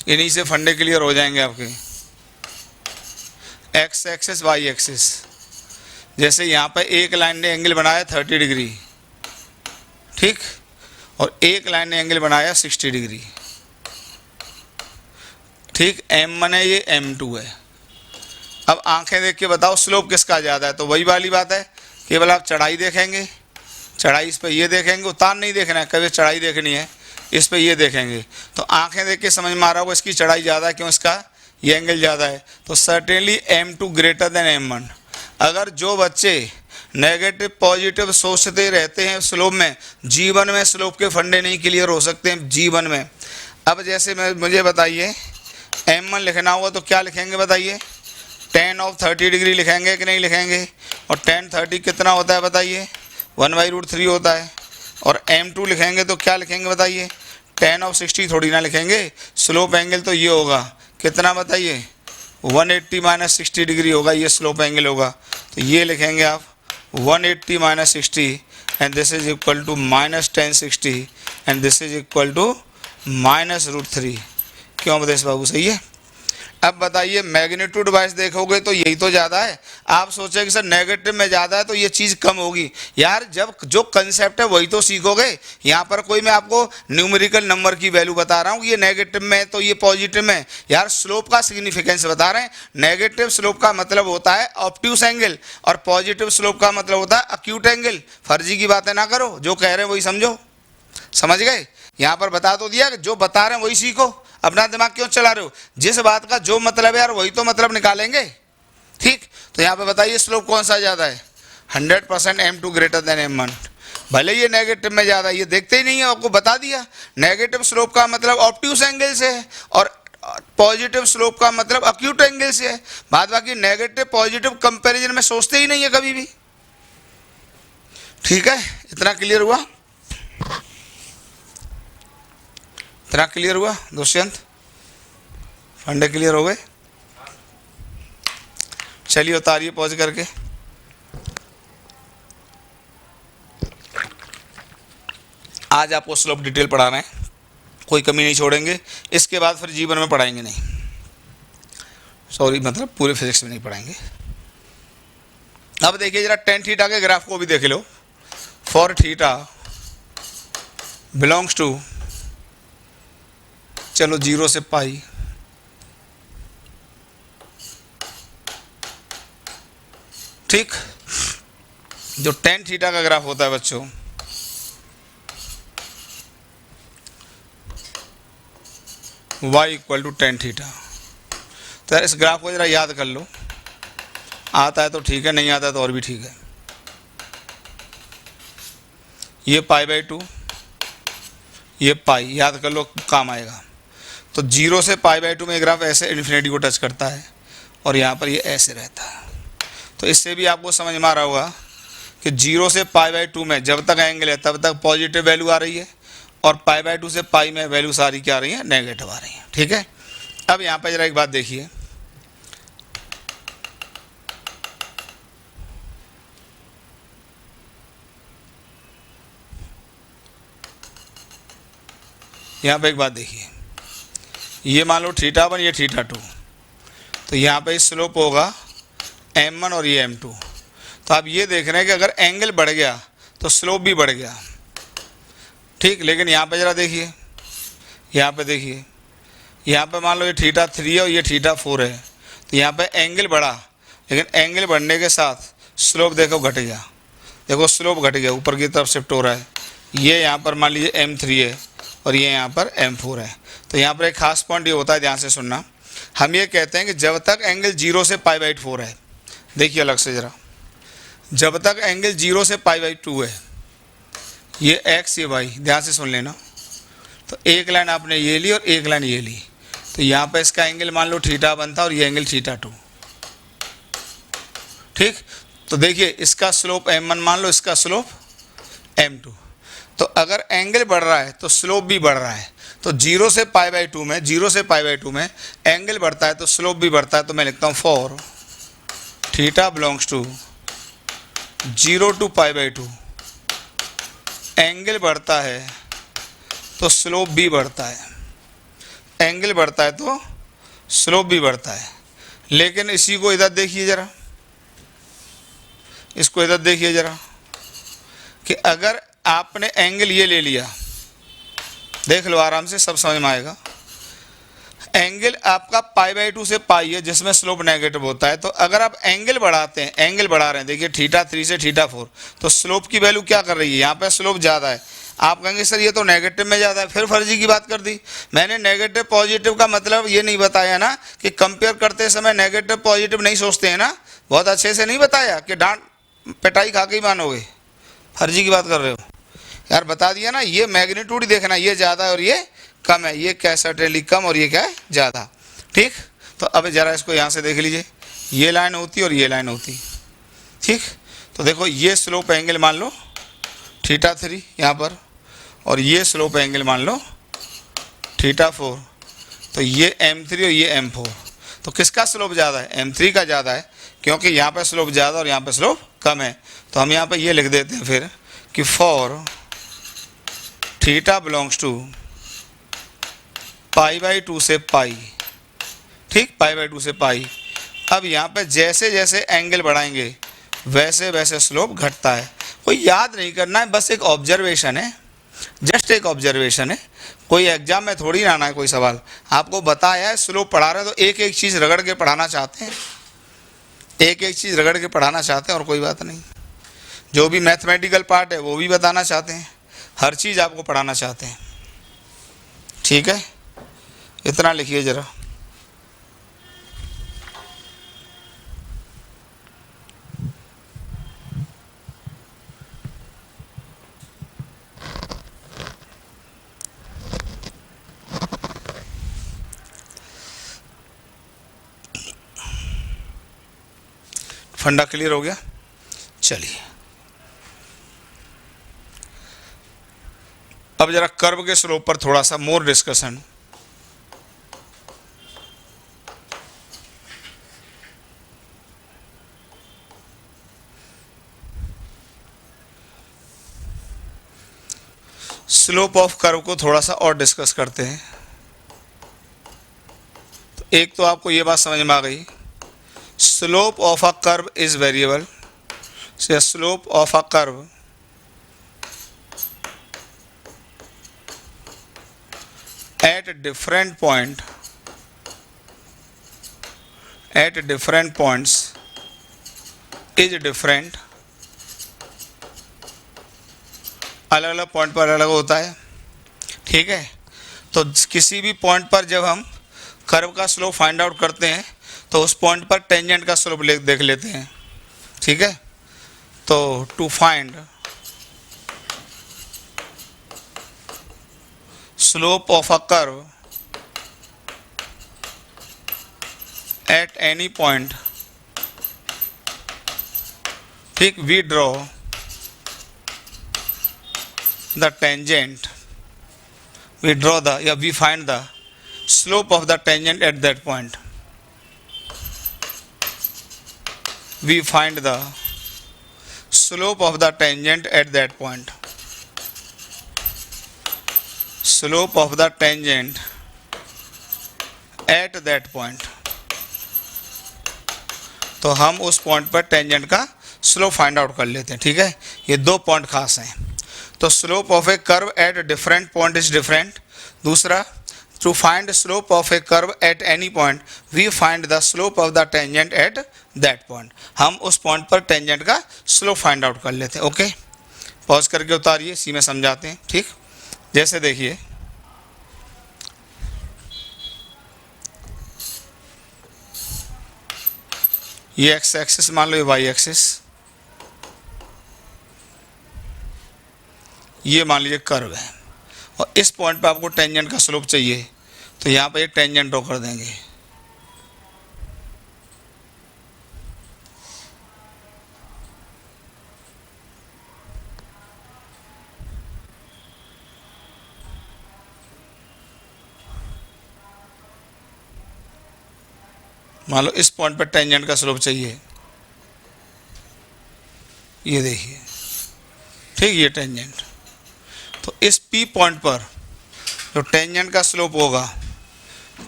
इन्हीं से फंडे क्लियर हो जाएंगे आपके। एक्स एक्सिस वाई एक्सिस, जैसे यहाँ पर एक लाइन ने एंगल बनाया 30 डिग्री, ठीक, और एक लाइन ने एंगल बनाया 60 डिग्री, ठीक। M1 है, ये M2 है। अब आंखें देख के बताओ स्लोप किसका ज़्यादा है। तो वही वाली बात है, केवल आप चढ़ाई देखेंगे, चढ़ाई इस पर ये देखेंगे, उतार नहीं देखना है, कभी चढ़ाई देखनी है, इस पर ये देखेंगे। तो आंखें देख के समझ में आ रहा होगा इसकी चढ़ाई ज़्यादा है, क्यों, इसका ये एंगल ज़्यादा है। तो certainly M2 greater than M1। अगर जो बच्चे नेगेटिव पॉजिटिव सोचते रहते हैं स्लोप में, जीवन में स्लोप के फंडे नहीं क्लियर हो सकते हैं जीवन में। अब जैसे मुझे बताइए M1 लिखना होगा तो क्या लिखेंगे बताइए, tan ऑफ 30 डिग्री लिखेंगे कि नहीं लिखेंगे। और tan 30 कितना होता है बताइए, 1/√3 होता है। और M2 लिखेंगे तो क्या लिखेंगे बताइए, tan ऑफ 60 थोड़ी ना लिखेंगे। स्लोप एंगल तो ये होगा कितना बताइए, 180 माइनस 60 डिग्री होगा, ये स्लोप एंगल होगा। तो ये लिखेंगे आप 180 minus 60 and this is equal to minus tan 60 and this is equal to -√3। क्यों बदेश बाबू, सही है। अब बताइए मैग्नीट्यूड वाइज देखोगे तो यही तो ज़्यादा है। आप सोचें कि सर नेगेटिव में ज़्यादा है तो ये चीज़ कम होगी। यार जब जो कंसेप्ट है वही तो सीखोगे। यहाँ पर कोई मैं आपको न्यूमेरिकल नंबर की वैल्यू बता रहा हूँ, ये नेगेटिव में तो ये पॉजिटिव में। यार स्लोप का सिग्निफिकेंस बता रहे हैं। नेगेटिव स्लोप का मतलब होता है ऑब्ट्यूस एंगल और पॉजिटिव स्लोप का मतलब होता है अक्यूट एंगल। फर्जी की बातें ना करो, जो कह रहे हैं वही समझो, समझ गए। यहाँ पर बता तो दिया कि जो बता रहे हैं वही सीखो, अपना दिमाग क्यों चला रहे हो। जिस बात का जो मतलब है यार वही तो मतलब निकालेंगे, ठीक। तो यहाँ पे बताइए स्लोप कौन सा ज़्यादा है, 100% M2 ग्रेटर देन M1। भले ये नेगेटिव में ज़्यादा, ये देखते ही नहीं है, आपको बता दिया। नेगेटिव स्लोप का मतलब ऑब्ट्यूस एंगल से है और पॉजिटिव स्लोप का मतलब अक्यूट एंगल से है। बाद बाकी नेगेटिव पॉजिटिव कंपेरिजन में सोचते ही नहीं है कभी भी, ठीक है। इतना क्लियर हुआ, इतना क्लियर हुआ दुष्यंत, फंडे क्लियर हो गए। चलिए उतारिए पॉज करके। आज आपको स्लोप डिटेल पढ़ा रहे हैं, कोई कमी नहीं छोड़ेंगे। इसके बाद फिर जीवन में पढ़ाएंगे नहीं, सॉरी मतलब पूरे फिजिक्स में नहीं पढ़ाएंगे। अब देखिए जरा tan थीटा के ग्राफ को भी देख लो। फॉर थीटा बिलोंग्स टू, चलो 0 से पाई, ठीक। जो tan थीटा का ग्राफ होता है बच्चों, y equal to tan theta. तो यार इस ग्राफ को जरा याद कर लो, आता है तो ठीक है, नहीं आता है तो और भी ठीक है। ये π/2, ये पाई, याद कर लो, काम आएगा। तो 0 से π/2 में ग्राफ ऐसे इन्फिनिटी को टच करता है और यहाँ पर ये ऐसे रहता है। तो इससे भी आपको समझ में आ रहा होगा कि 0 से π/2 में जब तक एंगल है तब तक पॉजिटिव वैल्यू आ रही है और π/2 से पाई में वैल्यू सारी क्या आ रही है, नेगेटिव आ रही है, ठीक है। अब यहाँ पर जरा एक बात देखिए, यहाँ पे एक बात देखिए, ये मान लो θ1 ये θ2, तो यहाँ पे स्लोप होगा M1 और ये M2। तो आप ये देख रहे हैं कि अगर एंगल बढ़ गया तो स्लोप भी बढ़ गया, ठीक। लेकिन यहाँ पे जरा देखिए, यहाँ पे देखिए, यहाँ पे मान लो ये θ3 है और ये θ4 है, तो यहाँ पे एंगल बढ़ा, लेकिन एंगल बढ़ने के साथ स्लोप देखो घट गया, देखो स्लोप घट गया, ऊपर की तरफ शिफ्ट हो रहा है। ये यहाँ पर मान लीजिए M3 है और ये यहाँ पर M4 है। तो यहाँ पर एक खास पॉइंट ये होता है, ध्यान से सुनना। हम ये कहते हैं कि जब तक एंगल 0 से π/4 है, देखिए अलग से ज़रा, जब तक एंगल 0 से π/2 है, ये x ये y, ध्यान से सुन लेना। तो एक लाइन आपने ये ली और एक लाइन ये ली, तो यहाँ पर इसका एंगल मान लो थीटा बनता और ये एंगल θ2, ठीक। तो देखिए इसका स्लोप M1 मान लो, इसका स्लोप M2। तो अगर एंगल बढ़ रहा है तो स्लोप भी बढ़ रहा है। तो 0 से π/2 में, 0 से π/2 में एंगल बढ़ता है तो स्लोप भी बढ़ता है। तो मैं लिखता हूँ for theta belongs to 0 to π/2, angle बढ़ता है तो स्लोप भी बढ़ता है, एंगल बढ़ता है तो स्लोप भी बढ़ता है। लेकिन इसी को इधर देखिए ज़रा, इसको इधर देखिए ज़रा, कि अगर आपने एंगल ये ले लिया, देख लो आराम से, सब समझ में आएगा। एंगल आपका π/2 से पाई है जिसमें स्लोप नेगेटिव होता है। तो अगर आप एंगल बढ़ाते हैं, एंगल बढ़ा रहे हैं, देखिए θ3 से θ4, तो स्लोप की वैल्यू क्या कर रही है, यहाँ पे स्लोप ज़्यादा है। आप कहेंगे सर ये तो नेगेटिव में ज़्यादा है, फिर फर्जी की बात कर दी। मैंने नेगेटिव पॉजिटिव का मतलब ये नहीं बताया ना कि कंपेयर करते समय नेगेटिव पॉजिटिव नहीं सोचते हैं ना, बहुत अच्छे से नहीं बताया कि डांट पिटाई खा के ही मानोगे, फर्जी की बात कर रहे हो यार। बता दिया ना, ये मैग्नीट्यूड देखना, ये ज़्यादा है और ये कम है, ये क्या सर्टेनली कम और ये क्या है ज़्यादा, ठीक। तो अब ज़रा इसको यहाँ से देख लीजिए, ये लाइन होती और ये लाइन होती, ठीक। तो देखो ये स्लोप एंगल मान लो θ3 यहाँ पर, और ये स्लोप एंगल मान लो θ4। तो ये M3 और ये M4, तो किसका स्लोप ज़्यादा है, M3 का ज़्यादा है, क्योंकि यहाँ पर स्लोप ज़्यादा और यहाँ पर स्लोप कम है। तो हम यहाँ पर ये लिख देते हैं फिर कि फॉर थीटा बिलोंग्स टू π/2 से पाई, ठीक, π/2 से पाई। अब यहाँ पे जैसे जैसे एंगल बढ़ाएंगे वैसे वैसे स्लोप घटता है। कोई याद नहीं करना है, बस एक ऑब्जर्वेशन है, जस्ट एक ऑब्जर्वेशन है, कोई एग्जाम में थोड़ी ना आना है कोई सवाल। आपको बताया है स्लोप पढ़ा रहे हैं तो एक एक चीज़ रगड़ के पढ़ाना चाहते हैं, एक एक चीज़ रगड़ के पढ़ाना चाहते हैं, और कोई बात नहीं। जो भी मैथमेटिकल पार्ट है वो भी बताना चाहते हैं, हर चीज़ आपको पढ़ाना चाहते हैं, ठीक है। इतना लिखिए ज़रा। फंडा क्लियर हो गया, चलिए अब जरा कर्व के स्लोप पर थोड़ा सा more discussion. Slope of curve को थोड़ा सा और डिस्कस करते हैं। तो एक तो आपको ये बात समझ में आ गई, slope of a curve is variable, से slope of a curve at different points is different, अलग अलग पॉइंट पर अलग होता है, ठीक है। तो किसी भी पॉइंट पर जब हम कर्व का स्लोप फाइंड आउट करते हैं तो उस पॉइंट पर टेंजेंट का स्लोप देख लेते हैं, ठीक है। तो to find slope of a curve at any point, ठीक, we draw the tangent, we find the slope of the tangent at that point, we find the slope of the tangent at that point, slope of the tangent at that point। तो हम उस point पर tangent का slope find out कर लेते हैं, ठीक है। ये दो पॉइंट खास हैं। तो slope of a curve at different point is different. दूसरा, to find slope of a curve at any point we find the slope of the tangent at that point. हम उस पॉइंट पर टेंजेंट का slope find out कर लेते हैं। Okay, pause करके उतारिए, इसी में समझाते हैं। ठीक, जैसे देखिए ये एक्स एक्सिस मान लो, ये वाई एक्सिस, ये मान लीजिए कर्व है और इस पॉइंट पे आपको टेंजेंट का स्लोप चाहिए, तो यहाँ पे एक टेंजेंट ड्रॉ कर देंगे। मान लो इस पॉइंट पर टेंजेंट का स्लोप चाहिए, ये देखिए। ठीक, ये टेंजेंट, तो इस पी पॉइंट पर जो टेंजेंट का स्लोप होगा,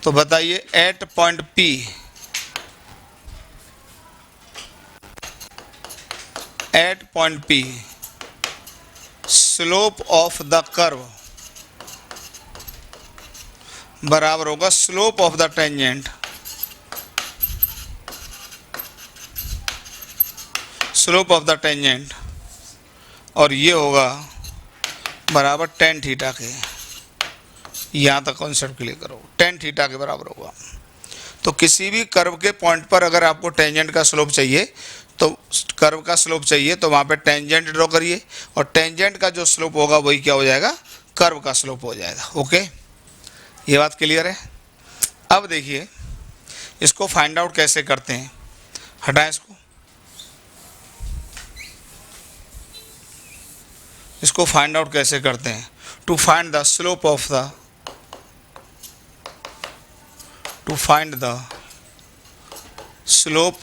तो बताइए at point P slope of the curve बराबर होगा स्लोप ऑफ द टेंजेंट और ये होगा बराबर टेन थीटा के। यहाँ तक कॉन्सेप्ट क्लियर करो, टेन थीटा के बराबर होगा। तो किसी भी कर्व के पॉइंट पर अगर आपको टेंजेंट का स्लोप चाहिए, तो कर्व का स्लोप चाहिए, तो वहाँ पे टेंजेंट ड्रॉ करिए और टेंजेंट का जो स्लोप होगा वही क्या हो जाएगा, कर्व का स्लोप हो जाएगा। ओके, ये बात क्लियर है। अब देखिए इसको फाइंड आउट कैसे करते हैं, हटाएं इसको फाइंड आउट कैसे करते हैं। To find the slope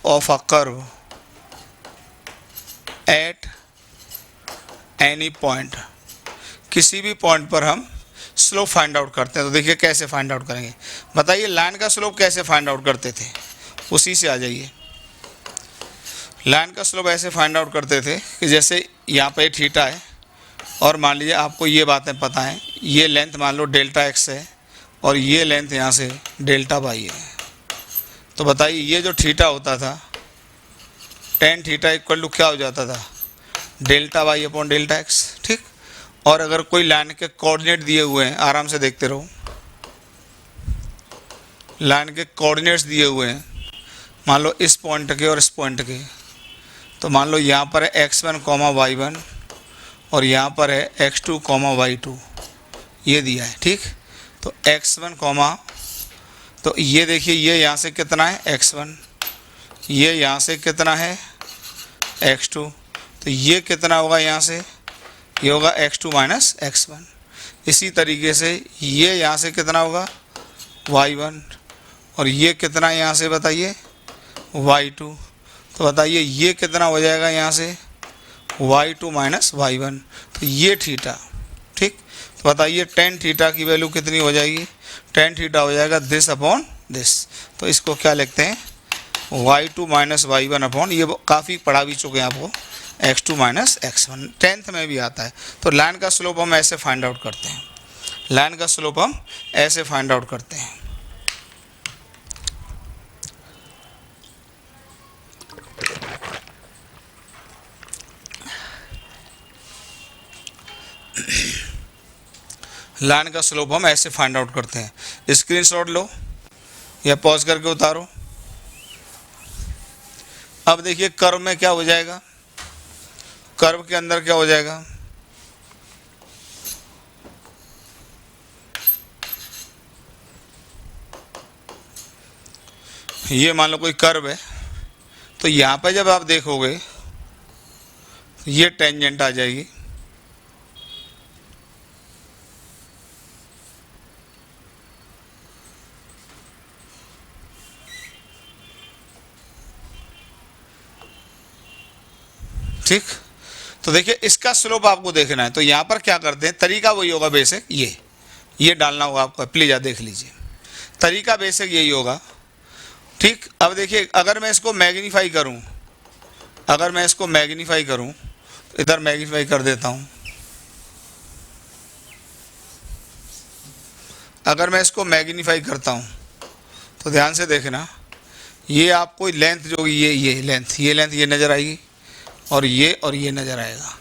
of a curve at any point, किसी भी पॉइंट पर हम स्लोप फाइंड आउट करते हैं। तो देखिए कैसे फाइंड आउट करेंगे, बताइए लाइन का स्लोप कैसे फाइंड आउट करते थे, उसी से आ जाइए। लाइन का स्लोप ऐसे फाइंड आउट करते थे कि जैसे यहाँ पे थीटा है और मान लीजिए आपको ये बातें पता हैं, ये लेंथ मान लो डेल्टा एक्स है और ये लेंथ यहाँ से डेल्टा वाई है। तो बताइए ये जो थीटा होता था, टेन थीटा इक्वल टू क्या हो जाता था, delta Y upon delta X. ठीक, और अगर कोई लाइन के कोऑर्डिनेट दिए हुए हैं, आराम से देखते रहो, लाइन के कोऑर्डिनेट्स दिए हुए हैं, मान लो इस पॉइंट के और इस पॉइंट के, तो मान लो यहाँ पर है x1 y1 और यहाँ पर है x2 y2, ये दिया है। ठीक, तो x1 तो ये देखिए ये यहाँ से कितना है x1, ये यहाँ से कितना है x2, तो ये कितना होगा यहाँ से, ये होगा x2 माइनस x1। इसी तरीके से ये यहाँ से कितना होगा y1 और ये कितना यहाँ से बताइए y2, तो बताइए ये कितना हो जाएगा यहाँ से y2 माइनस y1, तो ये थीटा। ठीक, तो बताइए टेन थीटा की वैल्यू कितनी हो जाएगी, टेन थीटा हो जाएगा दिस अपॉन दिस। तो इसको क्या लिखते हैं, y2 माइनस y1 अपॉन, ये काफ़ी पढ़ा भी चुके हैं आपको, x2 माइनस x1, 10th में भी आता है। तो लाइन का स्लोप हम ऐसे फाइंड आउट करते हैं, लाइन का स्लोप हम ऐसे फाइंड आउट करते हैं। लाइन का स्लोप हम ऐसे फाइंड आउट करते हैं। स्क्रीनशॉट लो या पॉज करके उतारो। अब देखिए कर्व में क्या हो जाएगा, कर्व के अंदर क्या हो जाएगा, ये मान लो कोई कर्व है, तो यहाँ पे जब आप देखोगे ये टेंजेंट आ जाएगी, ठीक। तो देखिए इसका स्लोप आपको देखना है, तो यहाँ पर क्या करते हैं, तरीका वही होगा बेसिक, ये डालना होगा आपको, प्लीज़ आप देख लीजिए, तरीका बेसिक यही होगा। ठीक, अब देखिए अगर मैं इसको मैग्नीफाई करूँ, अगर मैं इसको मैग्नीफाई करूँ, इधर मैग्नीफाई कर देता हूँ, अगर मैं इसको मैग्नीफाई करता हूँ तो ध्यान से देखना, ये आपको लेंथ जो ये लेंथ ये नज़र आएगी और ये नज़र आएगा।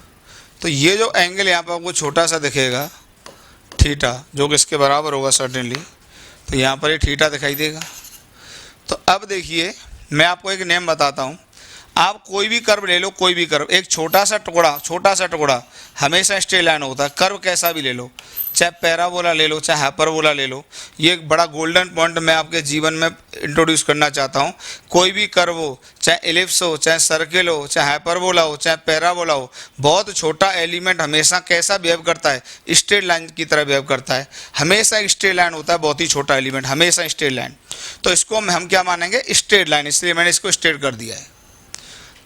तो ये जो एंगल यहाँ पर आपको छोटा सा दिखेगा थीटा, जो कि इसके बराबर होगा सर्टेनली, तो यहाँ पर ये थीटा दिखाई देगा। तो अब देखिए मैं आपको एक नेम बताता हूँ। आप कोई भी कर्व ले लो, कोई भी कर्व, एक छोटा सा टुकड़ा हमेशा स्ट्रेट लाइन होता है। कर्व कैसा भी ले लो, चाहे पैराबोला ले लो, चाहे हाइपरबोला ले लो। ये एक बड़ा गोल्डन पॉइंट मैं आपके जीवन में इंट्रोड्यूस करना चाहता हूँ। कोई भी कर्व हो, चाहे एलिप्स हो, चाहे सर्किल हो, चाहे हाइपरबोला हो, चाहे पैराबोला हो, बहुत छोटा एलिमेंट हमेशा कैसा बिहेव करता है, स्ट्रेट लाइन की तरह बिहेव करता है। हमेशा एक स्ट्रेट लाइन होता है, बहुत ही छोटा एलिमेंट, हमेशा स्ट्रेट लाइन। तो इसको हम क्या मानेंगे, स्ट्रेट लाइन, इसलिए मैंने इसको स्ट्रेट कर दिया है।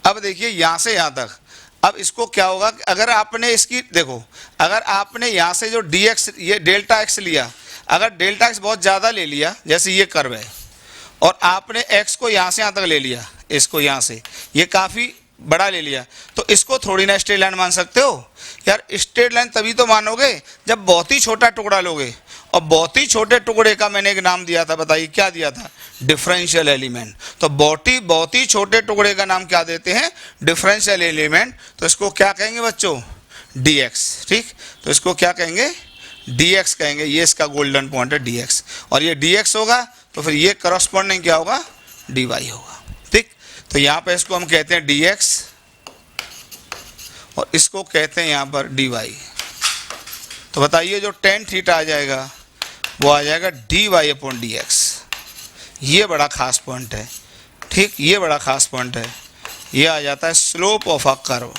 अब देखिए यहाँ से यहाँ तक, अब इसको क्या होगा कि अगर आपने इसकी देखो, अगर आपने यहाँ से जो dx ये डेल्टा x लिया, अगर डेल्टा x बहुत ज़्यादा ले लिया, जैसे ये कर्व है, और आपने x को यहाँ से यहाँ तक ले लिया, इसको यहाँ से ये काफ़ी बड़ा ले लिया, तो इसको थोड़ी ना स्ट्रेट लाइन मान सकते हो यार। स्ट्रेट लाइन तभी तो मानोगे जब बहुत ही छोटा टुकड़ा लोगे, और बहुत ही छोटे टुकड़े का मैंने एक नाम दिया था, बताइए क्या दिया था, डिफरेंशियल एलिमेंट। तो बहुत ही छोटे टुकड़े का नाम क्या देते हैं, डिफरेंशियल एलिमेंट। तो इसको क्या कहेंगे बच्चों, dx। ठीक, तो इसको क्या कहेंगे, dx कहेंगे। ये इसका गोल्डन पॉइंट है dx, और ये dx होगा तो फिर ये करस्पॉन्डिंग क्या होगा, dy होगा। ठीक, तो यहाँ पर इसको हम कहते हैं dx और इसको कहते हैं यहाँ पर dy। तो बताइए जो tan थीटा आ जाएगा वो आ जाएगा dy/dx। ये बड़ा खास पॉइंट है। ठीक, ये बड़ा खास पॉइंट है। ये आ जाता है slope of a curve,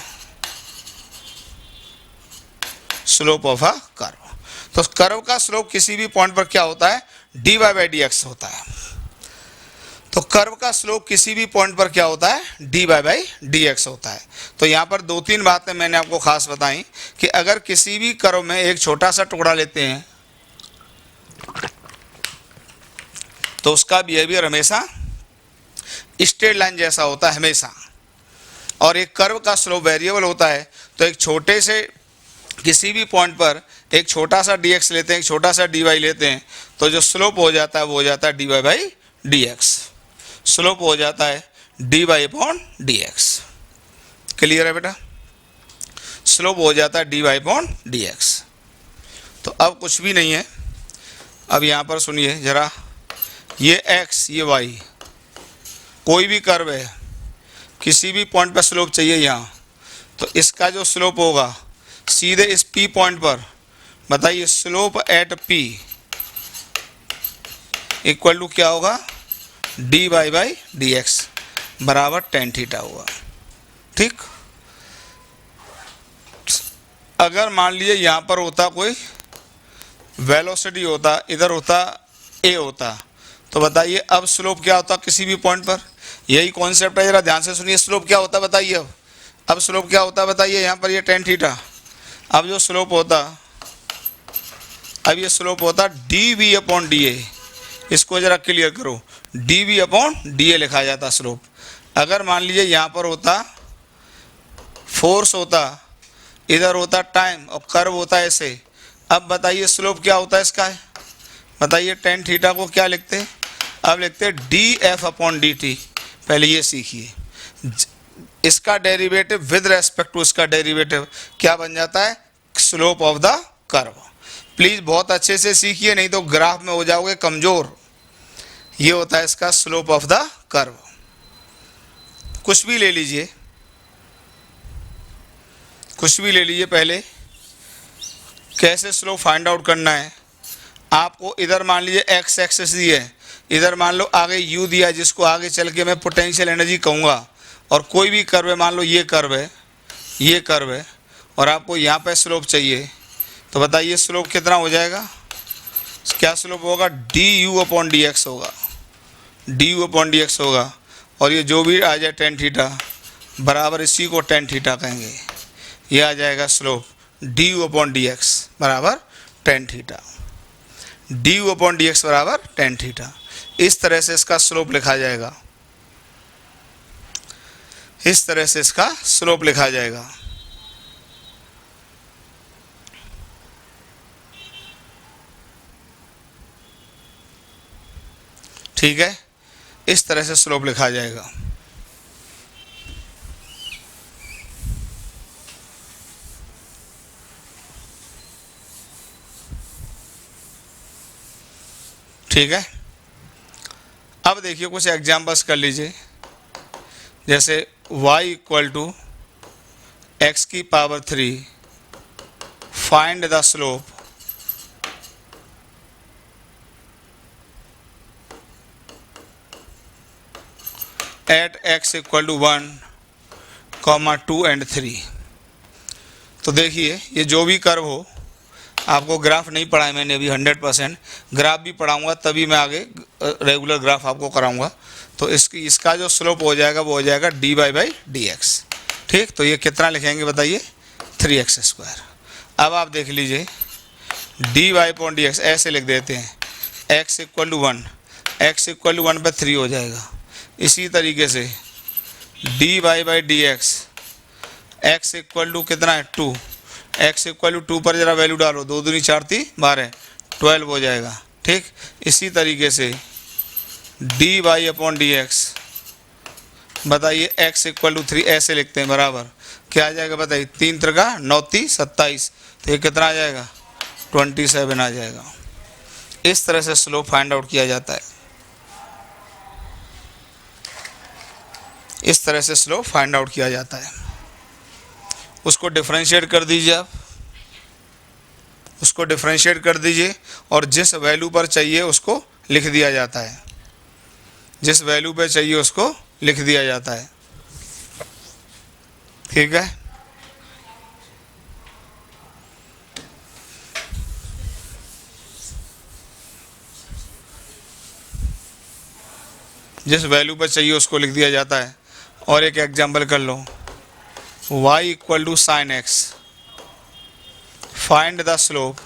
slope of a curve. तो कर्व का स्लोप किसी भी पॉइंट पर क्या होता है, dy/dx होता है। तो कर्व का स्लोप किसी भी पॉइंट पर क्या होता है, dy/dx होता है। तो यहाँ पर 2-3 बातें मैंने आपको खास बताई कि अगर किसी भी कर्व में एक छोटा सा टुकड़ा लेते हैं तो उसका बिहेवियर हमेशा स्ट्रेट लाइन जैसा होता है हमेशा, और एक कर्व का स्लोप वेरिएबल होता है। तो एक छोटे से किसी भी पॉइंट पर एक छोटा सा dx लेते हैं, एक छोटा सा dy लेते हैं, तो जो स्लोप हो जाता है वो हो जाता है dy/dx। स्लोप हो जाता है dy/dx। क्लियर है बेटा, स्लोप हो जाता है dy/dx। तो अब कुछ भी नहीं है। अब यहाँ पर सुनिए जरा, ये x ये y, कोई भी कर्व है, किसी भी पॉइंट पर स्लोप चाहिए यहाँ, तो इसका जो स्लोप होगा सीधे इस p पॉइंट पर, बताइए slope at p equal to क्या होगा, dy/dx बराबर tan थीटा होगा। ठीक, अगर मान लीजिए यहाँ पर होता कोई वेलोसिटी होता, इधर होता a होता, तो बताइए अब स्लोप क्या होता किसी भी पॉइंट पर। यही कॉन्सेप्ट है, जरा ध्यान से सुनिए। स्लोप क्या होता बताइए, अब स्लोप क्या होता बताइए, यहाँ पर ये tan थीटा, अब जो स्लोप होता, अब ये स्लोप होता dv/da। इसको जरा क्लियर करो, dv/da लिखा जाता स्लोप। अगर मान लीजिए यहाँ पर होता फोर्स होता, इधर होता टाइम और कर्व होता ऐसे, अब बताइए स्लोप क्या होता है इसका, बताइए tan थीटा को क्या लिखते हैं, अब लिखते हैं df/dt। पहले ये सीखिए, इसका डेरिवेटिव विद रेस्पेक्ट टू इसका डेरिवेटिव क्या बन जाता है, slope of the curve. Please बहुत अच्छे से सीखिए, नहीं तो ग्राफ में हो जाओगे कमज़ोर। ये होता है इसका स्लोप ऑफ द कर्व। कुछ भी ले लीजिए, कुछ भी ले लीजिए। पहले कैसे स्लोप फाइंड आउट करना है आपको, इधर मान लीजिए x एक्सिस दी है, इधर मान लो आगे u दिया है, जिसको आगे चल के मैं पोटेंशियल एनर्जी कहूँगा, और कोई भी कर्व है, मान लो ये कर्व है, ये कर्व है, और आपको यहाँ पे स्लोप चाहिए, तो बताइए स्लोप कितना हो जाएगा, क्या स्लोप होगा, du/dx होगा, du/dx होगा। और ये जो भी आ जाए tan थीटा बराबर इसी को tan थीटा कहेंगे, ये आ जाएगा स्लोप du/dx बराबर tan थीटा, du/dx बराबर tan थीटा। इस तरह से इसका स्लोप लिखा जाएगा, इस तरह से इसका स्लोप लिखा जाएगा। ठीक है, इस तरह से स्लोप लिखा जाएगा। ठीक है, अब देखिए कुछ एग्जाम्पल्स कर लीजिए। जैसे y इक्वल टू एक्स की power 3, find the slope at x equal to 1, 2 and 3। तो देखिए ये जो भी कर्व हो, आपको ग्राफ नहीं पढ़ाया मैंने अभी 100%, ग्राफ भी पढ़ाऊंगा तभी मैं आगे रेगुलर ग्राफ आपको कराऊंगा। तो इसका जो स्लोप हो जाएगा वो हो जाएगा dy/dx। ठीक, तो ये कितना लिखेंगे बताइए, 3x²। अब आप देख लीजिए dy/dx ऐसे लिख देते हैं, x equal to 1, x equal to 1 पर 3 हो जाएगा। इसी तरीके से dy/dx x इक्वल टू कितना है 2, x इक्वल टू 2 पर ज़रा वैल्यू डालो, 2 दूनी 4 3 12, 12 हो जाएगा। ठीक, इसी तरीके से dy/dx बताइए x इक्वल टू 3 ऐसे लिखते हैं, बराबर क्या आ जाएगा बताइए, 3 त्रिका 9 3 27, तो ये कितना आ जाएगा 27 आ जाएगा। इस तरह से स्लोप फाइंड आउट किया जाता है, इस तरह से स्लोप फाइंड आउट किया जाता है। उसको डिफरेंशिएट कर दीजिए आप, उसको डिफरेंशिएट कर दीजिए और जिस वैल्यू पर चाहिए उसको लिख दिया जाता है, जिस वैल्यू पे चाहिए उसको लिख दिया जाता है। ठीक है, जिस वैल्यू पर चाहिए उसको लिख दिया जाता है। और एक एग्जांपल कर लो, y equal to sine x, find the slope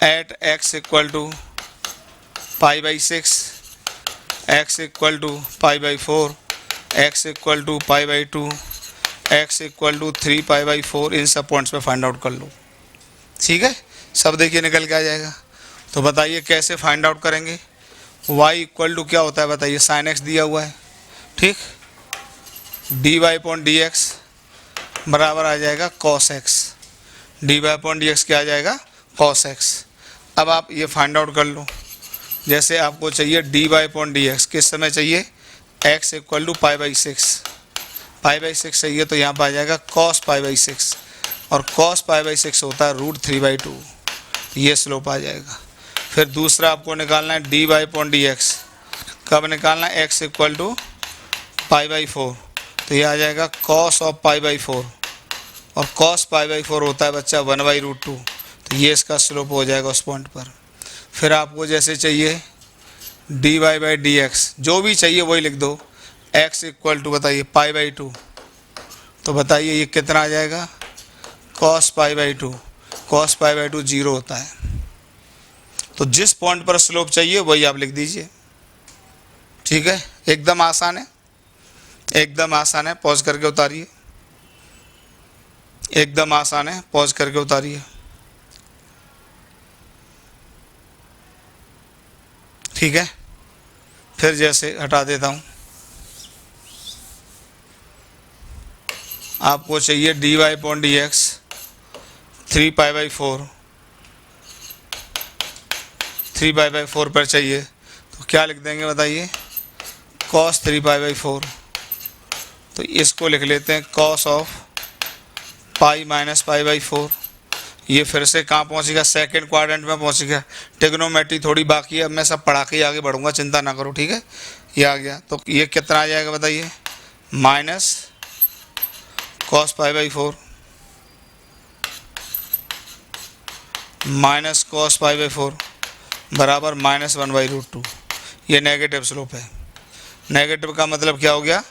at x equal to π/6, x equal to π/4, x equal to π/2, x equal to 3π/4। इन सब पॉइंट्स पे फाइंड आउट कर लो। ठीक है, सब देखिए निकल के आ जाएगा। तो बताइए कैसे फाइंड आउट करेंगे। y इक्वल टू क्या होता है बताइए, साइन एक्स दिया हुआ है। ठीक, dy/dx बराबर आ जाएगा cos x, dy/dx क्या आ जाएगा cos x। अब आप ये फाइंड आउट कर लो। जैसे आपको चाहिए dy/dx किस समय चाहिए, x इक्वल टू π/6, π/6 चाहिए तो यहाँ पर आ जाएगा cos π/6, और cos π/6 होता है √3/2, ये स्लोप आ जाएगा। फिर दूसरा आपको निकालना है dy/dx, कब निकालना है, x इक्वल टू π/4, तो ये आ जाएगा cos ऑफ π/4, और cos π/4 होता है बच्चा 1/√2, तो ये इसका स्लोप हो जाएगा उस पॉइंट पर। फिर आपको जैसे चाहिए dy/dx, जो भी चाहिए वही लिख दो, x इक्वल टू बताइए π/2, तो बताइए ये कितना आ जाएगा cos π/2, cos π/2 0 होता है। तो जिस पॉइंट पर स्लोप चाहिए वही आप लिख दीजिए। ठीक है, एकदम आसान है, एकदम आसान है, पॉज करके उतारिए, एकदम आसान है, पॉज करके उतारिए। ठीक है, फिर जैसे हटा देता हूँ, आपको चाहिए dy/dx 3π/4, 3π/4 पर चाहिए तो क्या लिख देंगे बताइए, cos 3π/4, तो इसको लिख लेते हैं cos ऑफ π-π/4। ये फिर से कहाँ पहुँच गया, सेकंड क्वाड्रेंट में पहुँच गया। ट्रिग्नोमेट्री थोड़ी बाकी है, अब मैं सब पढ़ा के आगे बढ़ूँगा, चिंता ना करो। ठीक है, ये आ गया, तो ये कितना आ जाएगा बताइए, -cos π/4 -cos π/4 बराबर -1/√2। ये नेगेटिव स्लोप है। नेगेटिव का मतलब क्या हो गया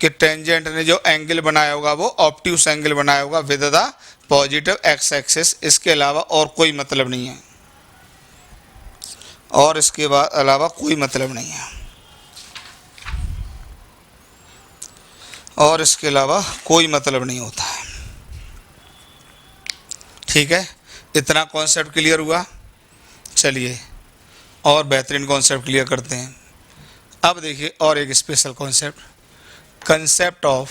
कि टेंजेंट ने जो एंगल बनाया होगा वो ऑब्ट्यूस एंगल बनाया होगा with the positive x axis, इसके अलावा और कोई मतलब नहीं है, और इसके बाद अलावा कोई मतलब नहीं है, और इसके अलावा कोई मतलब नहीं होता है। ठीक है, इतना कॉन्सेप्ट क्लियर हुआ। चलिए और बेहतरीन कॉन्सेप्ट क्लियर करते हैं। अब देखिए और एक special concept, concept of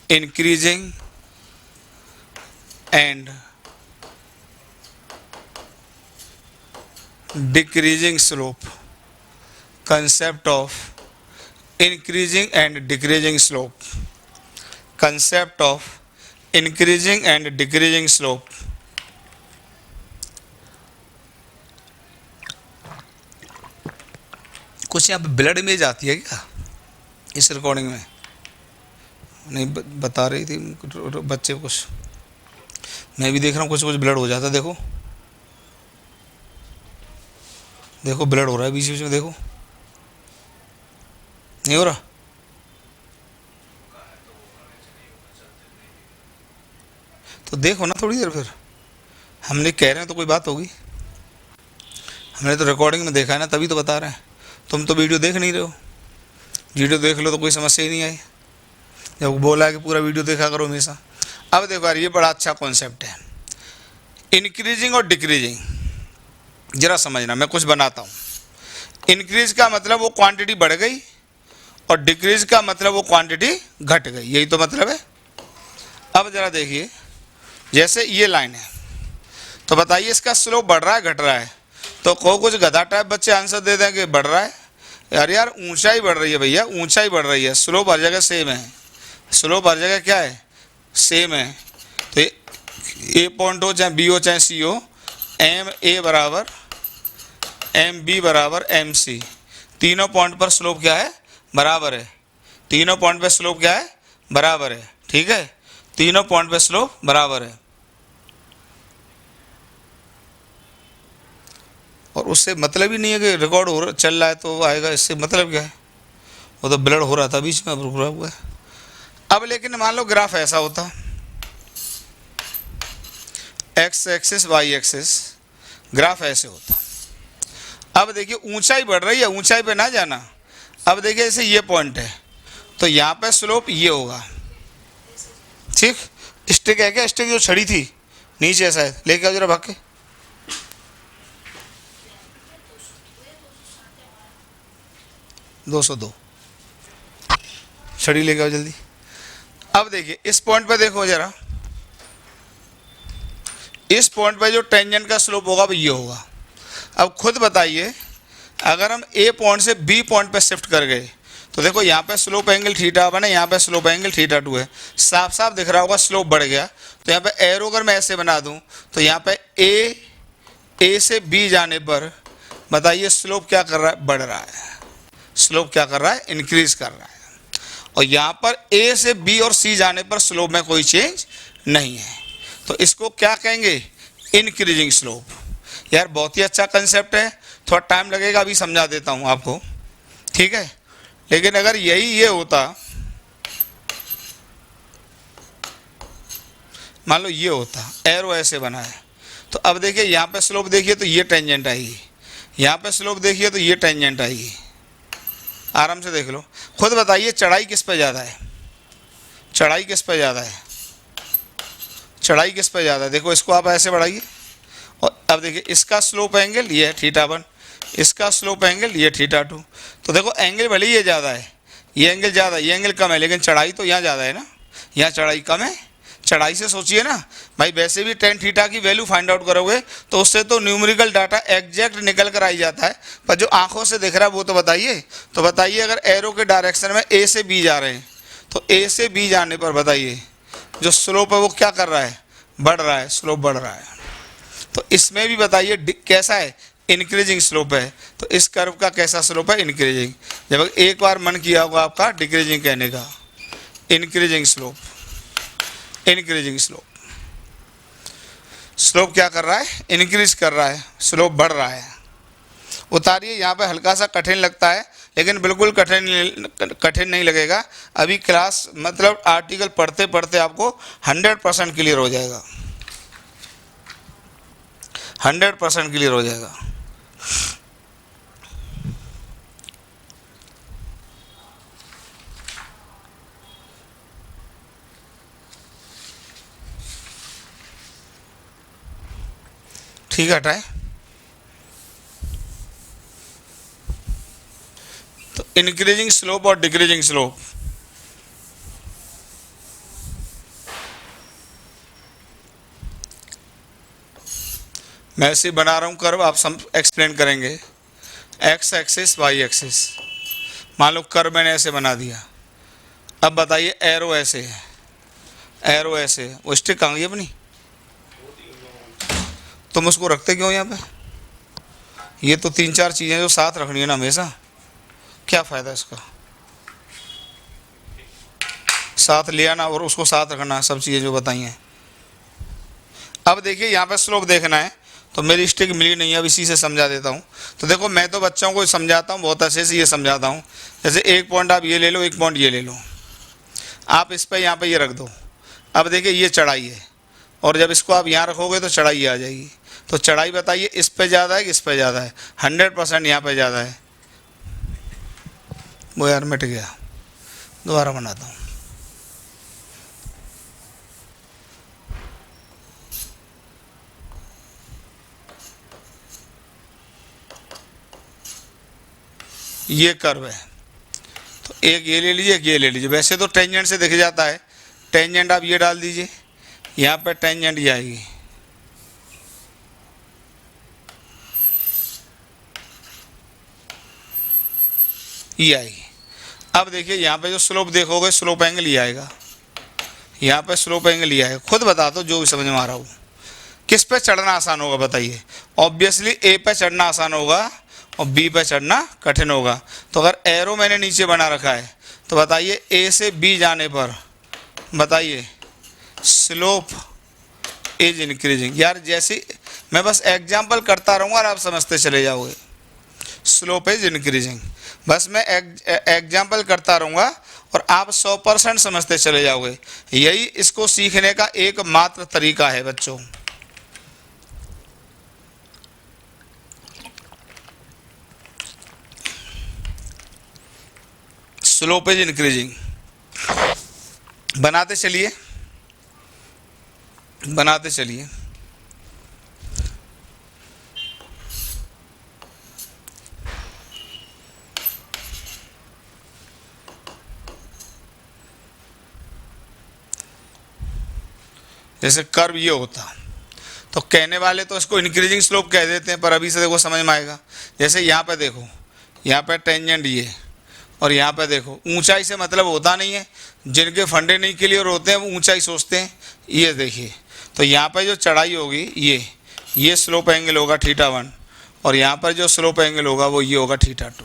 increasing and decreasing slope, concept of increasing and decreasing slope, concept of increasing and decreasing slope. कुछ यहाँ पे ब्लड इमेज आती है क्या इस रिकॉर्डिंग में? नहीं बता रही थी बच्चे कुछ, मैं भी देख रहा हूँ कुछ कुछ ब्लड हो जाता है। देखो देखो ब्लड हो रहा है बीच बीच में, देखो नहीं हो रहा। तो देखो ना थोड़ी देर, फिर हमने कह रहे हैं तो कोई बात होगी, हमने तो रिकॉर्डिंग में देखा है ना, तभी तो बता रहे हैं। तुम तो वीडियो देख नहीं रहे हो, वीडियो देख लो तो कोई समस्या ही नहीं आई, जब बोला है कि पूरा वीडियो देखा करो हमेशा। अब देखो यार ये बड़ा अच्छा कॉन्सेप्ट है, इंक्रीजिंग और डिक्रीजिंग। जरा समझना, मैं कुछ बनाता हूँ। इंक्रीज का मतलब वो क्वांटिटी बढ़ गई और डिक्रीज का मतलब वो क्वांटिटी घट गई, यही तो मतलब है। अब जरा देखिए, जैसे ये लाइन है तो बताइए इसका स्लोप बढ़ रहा है घट रहा है? तो को कुछ गधा टाइप बच्चे आंसर दे दें कि बढ़ रहा है। यार ऊंचाई बढ़ रही है भैया, ऊंचाई बढ़ रही है, स्लोप हर जगह सेम है, स्लोप हर जगह क्या है, सेम है। तो ए पॉइंट हो चाहे बी हो चाहे सी हो, एम ए बराबर एम बी बराबर एम सी, तीनों पॉइंट पर स्लोप क्या है, बराबर है। तीनों पॉइंट पर स्लोप क्या है, बराबर है। ठीक है, तीनों पॉइंट पे स्लोप बराबर है। और उससे मतलब ही नहीं है कि रिकॉर्ड हो चल रहा है तो आएगा, इससे मतलब क्या है? वो तो ब्लड हो रहा था बीच में, अब रुक रहा हुआ है। अब लेकिन मान लो ग्राफ ऐसा होता, X axis Y axis, graph ऐसे होता। अब देखिए ऊंचाई बढ़ रही है, ऊंचाई पे ना जाना। अब देखिए जैसे ये पॉइंट है तो यहाँ पे स्लोप ये होगा, ठीक। स्टिक है क्या, स्टिक जो छड़ी थी नीचे ऐसा है, लेके आओ जरा भाग के। 202 छड़ी लेके आओ जल्दी। अब देखिए इस पॉइंट पे देखो जरा, इस पॉइंट पे जो टेंजेंट का स्लोप होगा वो ये होगा। अब खुद बताइए, अगर हम ए पॉइंट से बी पॉइंट पे शिफ्ट कर गए तो देखो यहाँ पे स्लोप एंगल थीटा वन है, यहाँ पे स्लोप एंगल थीटा टू है, साफ साफ दिख रहा होगा स्लोप बढ़ गया। तो यहाँ पे एरो अगर मैं ऐसे बना दूँ तो यहाँ पे ए से बी जाने पर बताइए स्लोप क्या कर रहा है, बढ़ रहा है। स्लोप क्या कर रहा है, इंक्रीज कर रहा है। और यहाँ पर ए से बी और सी जाने पर स्लोप में कोई चेंज नहीं है, तो इसको क्या कहेंगे, इंक्रीजिंग स्लोप। यार बहुत ही अच्छा कंसेप्ट है, थोड़ा टाइम लगेगा, अभी समझा देता हूँ आपको, ठीक है। लेकिन अगर यही ये होता, मान लो ये होता, एरो ऐसे बना है, तो अब देखिए यहाँ पे स्लोप देखिए तो ये टेंजेंट आएगी, यहाँ पे स्लोप देखिए तो ये टेंजेंट आएगी। आराम से देख लो, खुद बताइए चढ़ाई किस पे ज़्यादा है, चढ़ाई किस पे ज़्यादा है, चढ़ाई किस पे ज़्यादा है? देखो इसको आप ऐसे बढ़ाइए और अब देखिए इसका स्लोप एंगल ये है थीटा वन, इसका स्लोप एंगल ये थीटा टू। तो देखो एंगल भले ही ये ज़्यादा है, ये एंगल ज़्यादा, ये एंगल कम है, लेकिन चढ़ाई तो यहाँ ज़्यादा है ना, यहाँ चढ़ाई कम है। चढ़ाई से सोचिए ना भाई, वैसे भी टेन थीटा की वैल्यू फाइंड आउट करोगे तो उससे तो न्यूमेरिकल डाटा एग्जैक्ट निकल कर आई जाता है, पर जो आंखों से दिख रहा है वो तो बताइए। तो बताइए अगर एरो के डायरेक्शन में ए से बी जा रहे हैं तो ए से बी जाने पर बताइए जो स्लोप है वो क्या कर रहा है, बढ़ रहा है, स्लोप बढ़ रहा है। तो इसमें भी बताइए कैसा है, इंक्रीजिंग स्लोप है। तो इस कर्व का कैसा स्लोप है, इंक्रीजिंग। जब एक बार मन किया होगा आपका डिक्रीजिंग कहने का, increasing slope, increasing slope. Slope क्या कर रहा है, इंक्रीज कर रहा है, स्लोप बढ़ रहा है। उतारिए, यहाँ पे हल्का सा कठिन लगता है लेकिन बिल्कुल कठिन नहीं लगेगा। अभी क्लास मतलब आर्टिकल पढ़ते पढ़ते आपको 100% क्लियर हो जाएगा, 100% क्लियर हो जाएगा। ठीक है, हटाए। तो इंक्रीजिंग स्लोप और डिक्रीजिंग स्लोप, मैं ऐसे बना रहा हूँ कर्व, आप सब एक्सप्लेन करेंगे। एक्स एक्सिस वाई एक्सिस, मान लो कर्व मैंने ऐसे बना दिया। अब बताइए एरो ऐसे है, एरो ऐसे है, वो स्टिक कहाँ गई अपनी? तुम उसको रखते क्यों यहाँ पे? ये तो 3-4 चीज़ें जो साथ रखनी है ना हमेशा, क्या फ़ायदा इसका? साथ ले आना और उसको साथ रखना, सब चीज़ें जो बताई हैं। अब देखिए यहाँ पे स्लोप देखना है, तो मेरी स्टिक मिली नहीं है, अब इसी से समझा देता हूँ। तो देखो मैं तो बच्चों को समझाता हूँ बहुत अच्छे से, ये समझाता हूँ। जैसे एक पॉइंट आप ये ले लो, एक पॉइंट ये ले लो, आप इस पर यहाँ पे ये रख दो। अब देखिए ये चढ़ाई है, और जब इसको आप यहाँ रखोगे तो चढ़ाई आ जाएगी। तो चढ़ाई बताइए इस पे ज़्यादा है कि इस पे ज़्यादा है? 100% यहाँ पे ज़्यादा है। वो यार मिट गया, दोबारा बनाता हूँ। ये कर्व है, तो एक ये ले लीजिए, एक ये ले लीजिए। वैसे तो टेंजेंट से दिख जाता है, टेंजेंट आप ये डाल दीजिए, यहाँ पे टेंजेंट ये आएगी, ये आएगी। अब देखिए यहाँ पे जो स्लोप देखोगे, स्लोप एंगल ये आएगा, यहाँ पे स्लोप एंगल ये आएगा। खुद बता दो जो भी समझ में आ रहा हो, किस पे चढ़ना आसान होगा बताइए? ऑब्वियसली ए पे चढ़ना आसान होगा और बी पे चढ़ना कठिन होगा। तो अगर एरो मैंने नीचे बना रखा है, तो बताइए ए से बी जाने पर बताइए स्लोप इज इंक्रीजिंग। यार जैसे मैं बस एग्जाम्पल करता रहूँगा और आप समझते चले जाओगे। स्लोप इज इंक्रीजिंग, बस मैं एग्जाम्पल करता रहूँगा और आप 100% समझते चले जाओगे। यही इसको सीखने का एकमात्र तरीका है बच्चों। स्लोप इज इंक्रीजिंग, बनाते चलिए, बनाते चलिए। जैसे कर्व ये होता, तो कहने वाले तो इसको इंक्रीजिंग स्लोप कह देते हैं, पर अभी से देखो समझ में आएगा। जैसे यहाँ पे देखो, यहाँ पे टेंजेंट ये, और यहाँ पे देखो ऊंचाई से मतलब होता नहीं है। जिनके फंडे नहीं क्लियर होते हैं वो ऊंचाई सोचते हैं। ये देखिए, तो यहाँ पे जो चढ़ाई होगी ये स्लोप एंगल होगा θ1, और यहाँ पर जो स्लोप एंगल होगा वो ये होगा θ2।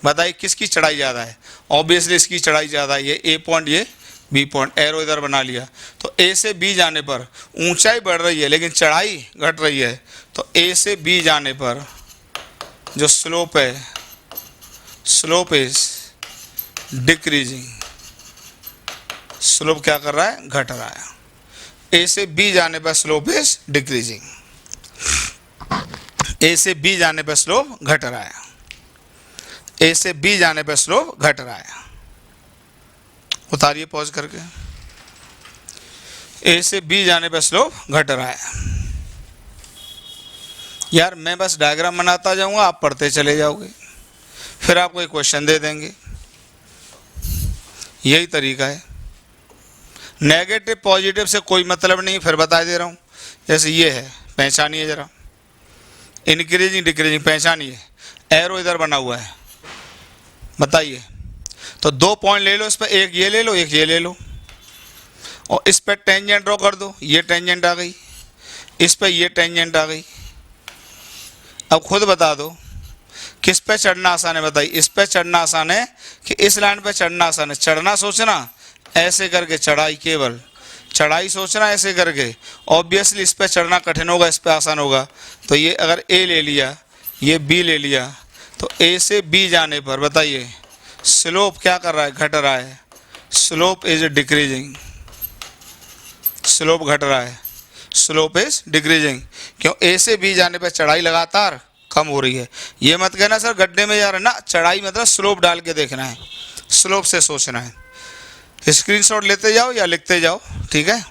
बताइए किसकी चढ़ाई ज़्यादा है? ऑब्वियसली इसकी चढ़ाई ज़्यादा है। ये ए पॉइंट, ये बी पॉइंट, एरो इधर बना लिया। तो ए से बी जाने पर ऊंचाई बढ़ रही है लेकिन चढ़ाई घट रही है। तो ए से बी जाने पर जो स्लोप है, स्लोप इज डिक्रीजिंग। स्लोप क्या कर रहा है? घट रहा है। ए से बी जाने पर स्लोप इज डिक्रीजिंग, ए से बी जाने पर स्लोप घट रहा है, ए से बी जाने पर स्लोप घट रहा है। उतारिए पॉज करके। ए से बी जाने पर स्लोप घट रहा है। यार मैं बस डायग्राम बनाता जाऊंगा, आप पढ़ते चले जाओगे, फिर आपको एक क्वेश्चन दे देंगे। यही तरीका है। नेगेटिव पॉजिटिव से कोई मतलब नहीं, फिर बता दे रहा हूँ। जैसे ये है, पहचानिए जरा, इंक्रीजिंग डिक्रीजिंग पहचानिए। एरो इधर बना हुआ है, बताइए। तो 2 पॉइंट ले लो, इस पर एक ये ले लो, एक ये ले लो, और इस पर टेंजेंट ड्रॉ कर दो। ये टेंजेंट आ गई, इस पर ये टेंजेंट आ गई। अब खुद बता दो किस पे चढ़ना आसान है? बताइए। इस पे चढ़ना आसान है कि इस लाइन पे चढ़ना आसान है? चढ़ना सोचना ऐसे करके, चढ़ाई केवल चढ़ाई सोचना ऐसे करके। ऑब्वियसली इस पे चढ़ना कठिन होगा, इस पे आसान होगा। तो ये अगर ए ले लिया, ये बी ले लिया, तो ए से बी जाने पर बताइए स्लोप क्या कर रहा है? घट रहा है। स्लोप इज डिक्रीजिंग, स्लोप घट रहा है, स्लोप इज डिक्रीजिंग। क्यों? ए से बी जाने पर चढ़ाई लगातार कम हो रही है। ये मत कहना सर गड्ढे में जा रहा है ना, चढ़ाई मतलब स्लोप डाल के देखना है, स्लोप से सोचना है। स्क्रीनशॉट लेते जाओ या लिखते जाओ, ठीक है।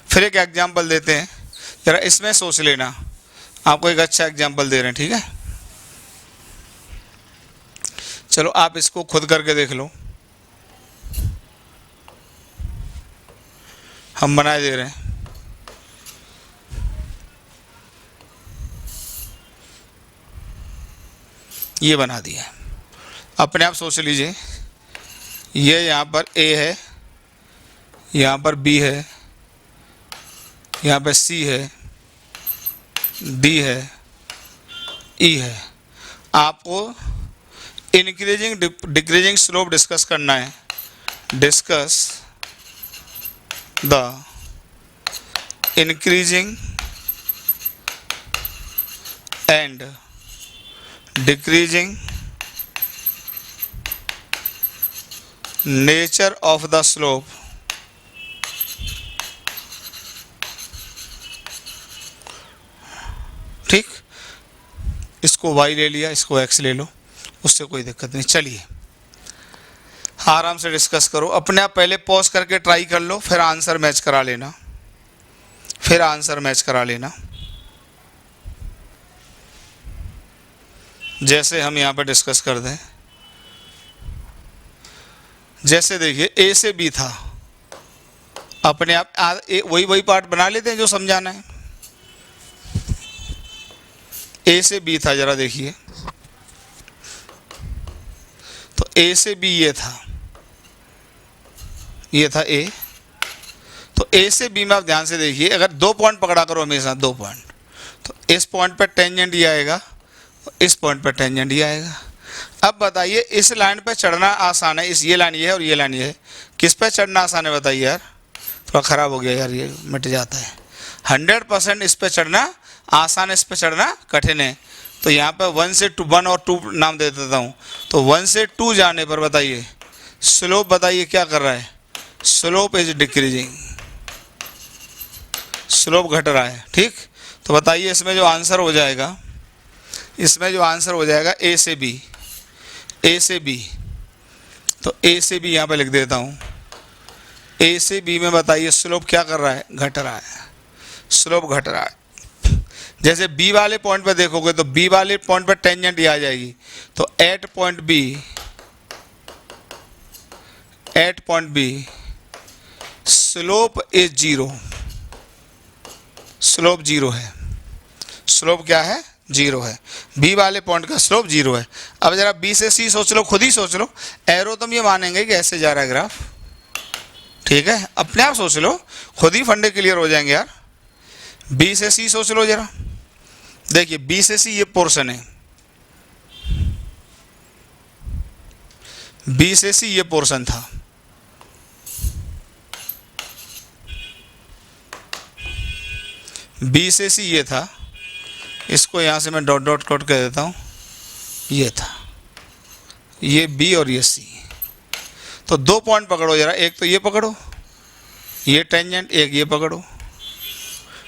फिर एक एग्जांपल देते हैं। जरा इसमें सोच लेना, आपको एक अच्छा एग्जाम्पल दे रहे हैं, ठीक है। चलो आप इसको खुद करके देख लो, हम बनाए दे रहे हैं। ये बना दिया, अपने आप सोच लीजिए, ये यहाँ पर ए है, यहाँ पर बी है, यहाँ पे सी है, डी है, ई है। आपको इंक्रीजिंग डिक्रीजिंग स्लोप डिस्कस करना है। Discuss the increasing and decreasing nature of the slope ठीक। इसको y ले लिया, इसको x ले लो, उससे कोई दिक्कत नहीं। चलिए आराम से डिस्कस करो, अपने आप पहले पॉज करके ट्राई कर लो, फिर आंसर मैच करा लेना, फिर आंसर मैच करा लेना। जैसे हम यहाँ पर डिस्कस कर दें, जैसे देखिए ए से बी था, अपने आप वही पार्ट बना लेते हैं जो समझाना है। ए से बी था, जरा देखिए, तो ए से बी ये था, ये था ए। तो ए से बी में आप ध्यान से देखिए, अगर 2 पॉइंट पकड़ा करो हमेशा, 2 पॉइंट, तो इस पॉइंट पर टेंजेंट ये आएगा, इस पॉइंट पर टेंजेंट ये आएगा। अब बताइए इस लाइन पे चढ़ना आसान है, इस ये लाइन ये है और ये लाइन ये है, किस पे चढ़ना आसान है बताइए यार। थोड़ा ख़राब हो गया यार, ये मिट जाता है। 100% इस पे चढ़ना आसान है, इस पे चढ़ना कठिन है। तो यहाँ पे 1 से 2, 1 और 2 नाम दे देता हूँ। तो 1 से 2 जाने पर बताइए स्लोप, बताइए क्या कर रहा है, स्लोप इज डिक्रीजिंग, स्लोप घट रहा है, ठीक। तो बताइए इसमें जो आंसर हो जाएगा, इसमें जो आंसर हो जाएगा ए से बी, ए से बी। तो ए से बी यहाँ पे लिख देता हूँ, ए से बी में बताइए स्लोप क्या कर रहा है, घट रहा है, स्लोप घट रहा है। जैसे बी वाले पॉइंट पे देखोगे तो बी वाले पॉइंट पे टेंजेंट ये आ जाएगी, तो at point B slope is 0, slope 0 है, स्लोप क्या है, 0 है। बी वाले पॉइंट का स्लोप 0 है। अब जरा बी से सी सोच लो, खुद ही सोच लो, एरो तुम ये मानेंगे कि ऐसे जा रहा है ग्राफ, ठीक है। अपने आप सोच लो, खुद ही फंडे क्लियर हो जाएंगे यार। बी से सी सोच लो जरा, देखिए बी से सी ये पोर्शन है, बी से सी ये पोर्शन था, बी से सी ये था, इसको यहाँ से मैं डॉट डॉट कह देता हूँ, ये था, ये बी और ये सी। तो 2 पॉइंट पकड़ो जरा, एक तो ये पकड़ो, ये टेंजेंट, एक ये पकड़ो।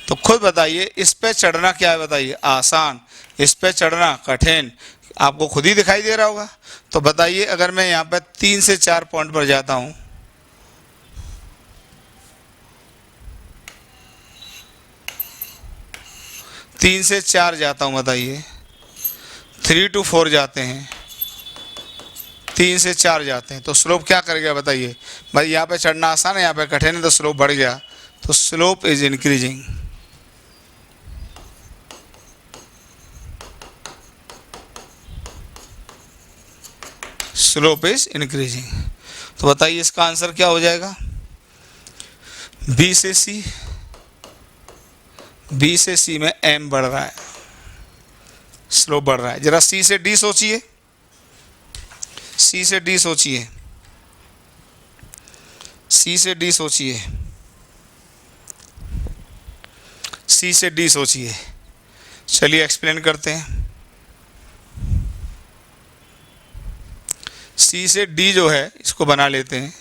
तो खुद बताइए इस पे चढ़ना क्या है, बताइए आसान, इस पे चढ़ना कठिन, आपको खुद ही दिखाई दे रहा होगा। तो बताइए अगर मैं यहाँ पे 3 से 4 पॉइंट पर जाता हूँ, तीन से 4 जाता हूँ, बताइए 3 to 4 जाते हैं, 3 से 4 जाते हैं, तो स्लोप क्या करेगा बताइए। भाई यहाँ पे चढ़ना आसान है, यहाँ पे कठिन है, तो स्लोप बढ़ गया, तो slope is increasing, slope is increasing. तो बताइए इसका आंसर क्या हो जाएगा, बी से सी, बी से सी में एम बढ़ रहा है, स्लोप बढ़ रहा है। जरा सी से डी सोचिए, सी से डी सोचिए, सी से डी सोचिए, सी से डी सोचिए। चलिए एक्सप्लेन करते हैं। सी से डी जो है इसको बना लेते हैं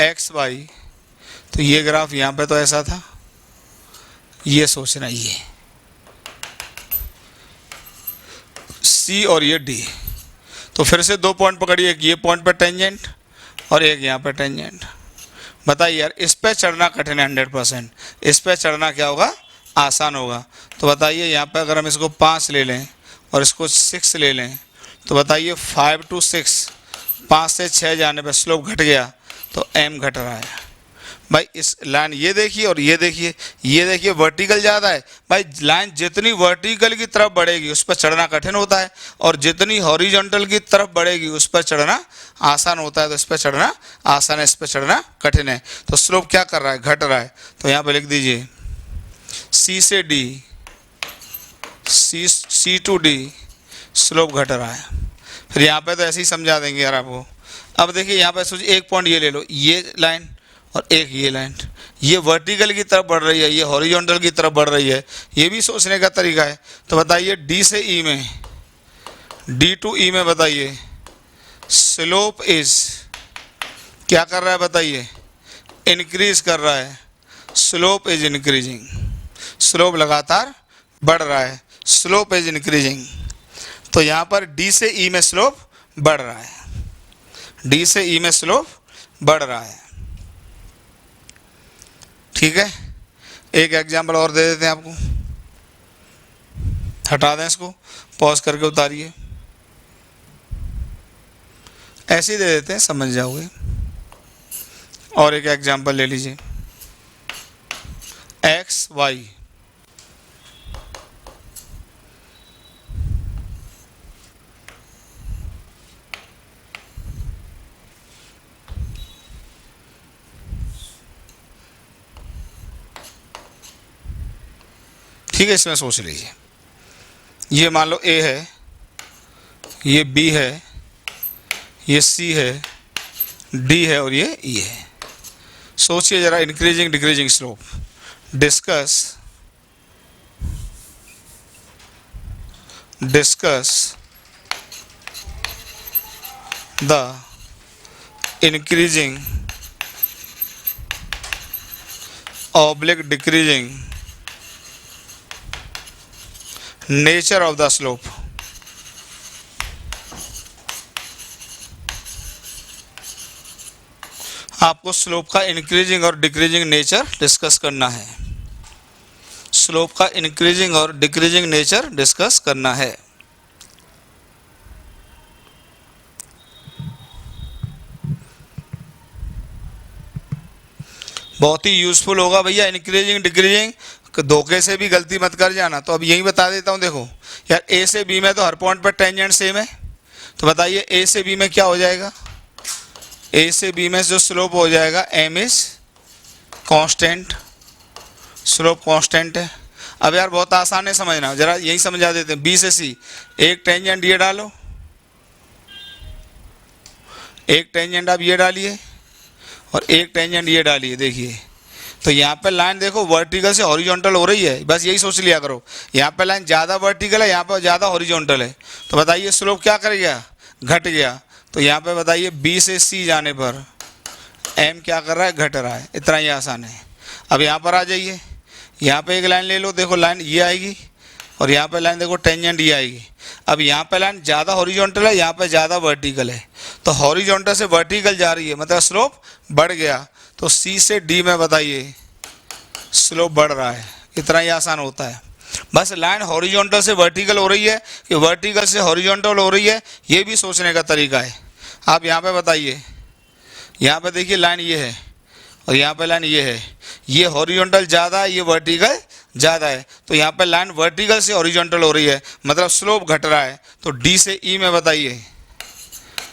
एक्स वाई। तो ये ग्राफ यहाँ पे तो ऐसा था, ये सोचना, ये सी और ये डी। तो फिर से 2 पॉइंट पकड़िए, एक ये पॉइंट पर टेंजेंट और एक यहाँ पर टेंजेंट। बताइए यार, इस पे चढ़ना कठिन है 100%, इस पे चढ़ना क्या होगा, आसान होगा। तो बताइए यहाँ पे अगर हम इसको 5 ले लें और इसको 6 ले लें, तो बताइए 5 to 6, 5 से 6 जाने पर स्लोप घट गया, तो m घट रहा है। भाई इस लाइन ये देखिए और ये देखिए वर्टिकल ज़्यादा है। भाई लाइन जितनी वर्टिकल की तरफ बढ़ेगी उस पर चढ़ना कठिन होता है, और जितनी हॉरिजॉन्टल की तरफ बढ़ेगी उस पर चढ़ना आसान होता है। तो इस पर चढ़ना आसान है, इस पर चढ़ना कठिन है। तो स्लोप क्या कर रहा है, घट रहा है। तो यहाँ पे लिख दीजिए C से D, C to D slope घट रहा है। फिर यहाँ पे तो ऐसे ही समझा देंगे यार आपको। अब देखिए यहाँ पे सोचिए, एक पॉइंट ये ले लो, ये लाइन और एक ये लाइन, ये वर्टिकल की तरफ बढ़ रही है, ये हॉरिजॉन्टल की तरफ बढ़ रही है, ये भी सोचने का तरीका है। तो बताइए D से E में, D to E में बताइए स्लोप इज क्या कर रहा है, बताइए इंक्रीज कर रहा है। स्लोप इज इंक्रीजिंग, स्लोप लगातार बढ़ रहा है, स्लोप इज इंक्रीजिंग। तो यहाँ पर D से E में स्लोप बढ़ रहा है, D से E में स्लोप बढ़ रहा है। ठीक है, एक एग्जाम्पल और दे देते हैं आपको, हटा दें इसको, पॉज करके उतारिए, ऐसे ही दे देते हैं, समझ जाओगे। और एक एग्जाम्पल ले लीजिए, एक्स वाई, ठीक है, इसमें सोच लीजिए। ये मान लो ए है, ये बी है, ये सी है, डी है और ये ई है। सोचिए जरा, increasing decreasing slope. Discuss the increasing oblique decreasing nature of the slope. आपको स्लोप का इंक्रीजिंग और डिक्रीजिंग नेचर डिस्कस करना है, स्लोप का इंक्रीजिंग और डिक्रीजिंग नेचर डिस्कस करना है। बहुत ही यूजफुल होगा भैया, इंक्रीजिंग डिक्रीजिंग, धोखे से भी गलती मत कर जाना। तो अब यही बता देता हूँ, देखो यार, ए से बी में तो हर पॉइंट पर टेंजेंट सेम है। तो बताइए ए से बी में क्या हो जाएगा, ए से बी में जो स्लोप हो जाएगा M is constant, slope constant है। अब यार बहुत आसान है समझना, जरा यही समझा देते हैं। बी से सी, एक टेंजेंट ये डालो, एक टेंजेंट आप ये डालिए और एक टेंजेंट ये डालिए। देखिए तो यहाँ पे लाइन देखो वर्टिकल से हॉरिजॉन्टल हो रही है, बस यही सोच लिया करो। यहाँ पे लाइन ज़्यादा वर्टिकल है, यहाँ पे ज़्यादा हॉरिजॉन्टल है। तो बताइए स्लोप क्या कर गया, घट गया। तो यहाँ पे बताइए बी से सी जाने पर एम क्या कर रहा है, घट रहा है। इतना ही आसान है। अब यहाँ पर आ जाइए, यहाँ पे एक लाइन ले लो, देखो लाइन ये आएगी और यहाँ पे लाइन देखो टेंजेंट ये आएगी। अब यहाँ पे लाइन ज़्यादा हॉरिजॉन्टल है, यहाँ पे ज़्यादा वर्टिकल है। तो हॉरिजॉन्टल से वर्टिकल जा रही है, मतलब स्लोप बढ़ गया। तो सी से डी में बताइए स्लोप बढ़ रहा है। इतना ही आसान होता है। बस लाइन हॉरिजॉन्टल से वर्टिकल हो रही है कि वर्टिकल से हॉरिजॉन्टल हो रही है, ये भी सोचने का तरीका है। आप यहाँ पे बताइए, यहाँ पे देखिए लाइन ये है और यहाँ पे लाइन ये है, ये हॉरिजॉन्टल ज़्यादा है, ये वर्टिकल ज़्यादा है। तो यहाँ पे लाइन वर्टिकल से हॉरिजॉन्टल हो रही है, मतलब स्लोप घट रहा है। तो डी से ई में बताइए,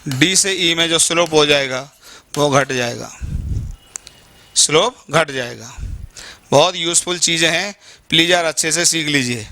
डी से ई में जो स्लोप हो जाएगा वो घट जाएगा, स्लोप घट जाएगा। बहुत यूज़फुल चीज़ें हैं, प्लीज़ यार अच्छे से सीख लीजिए।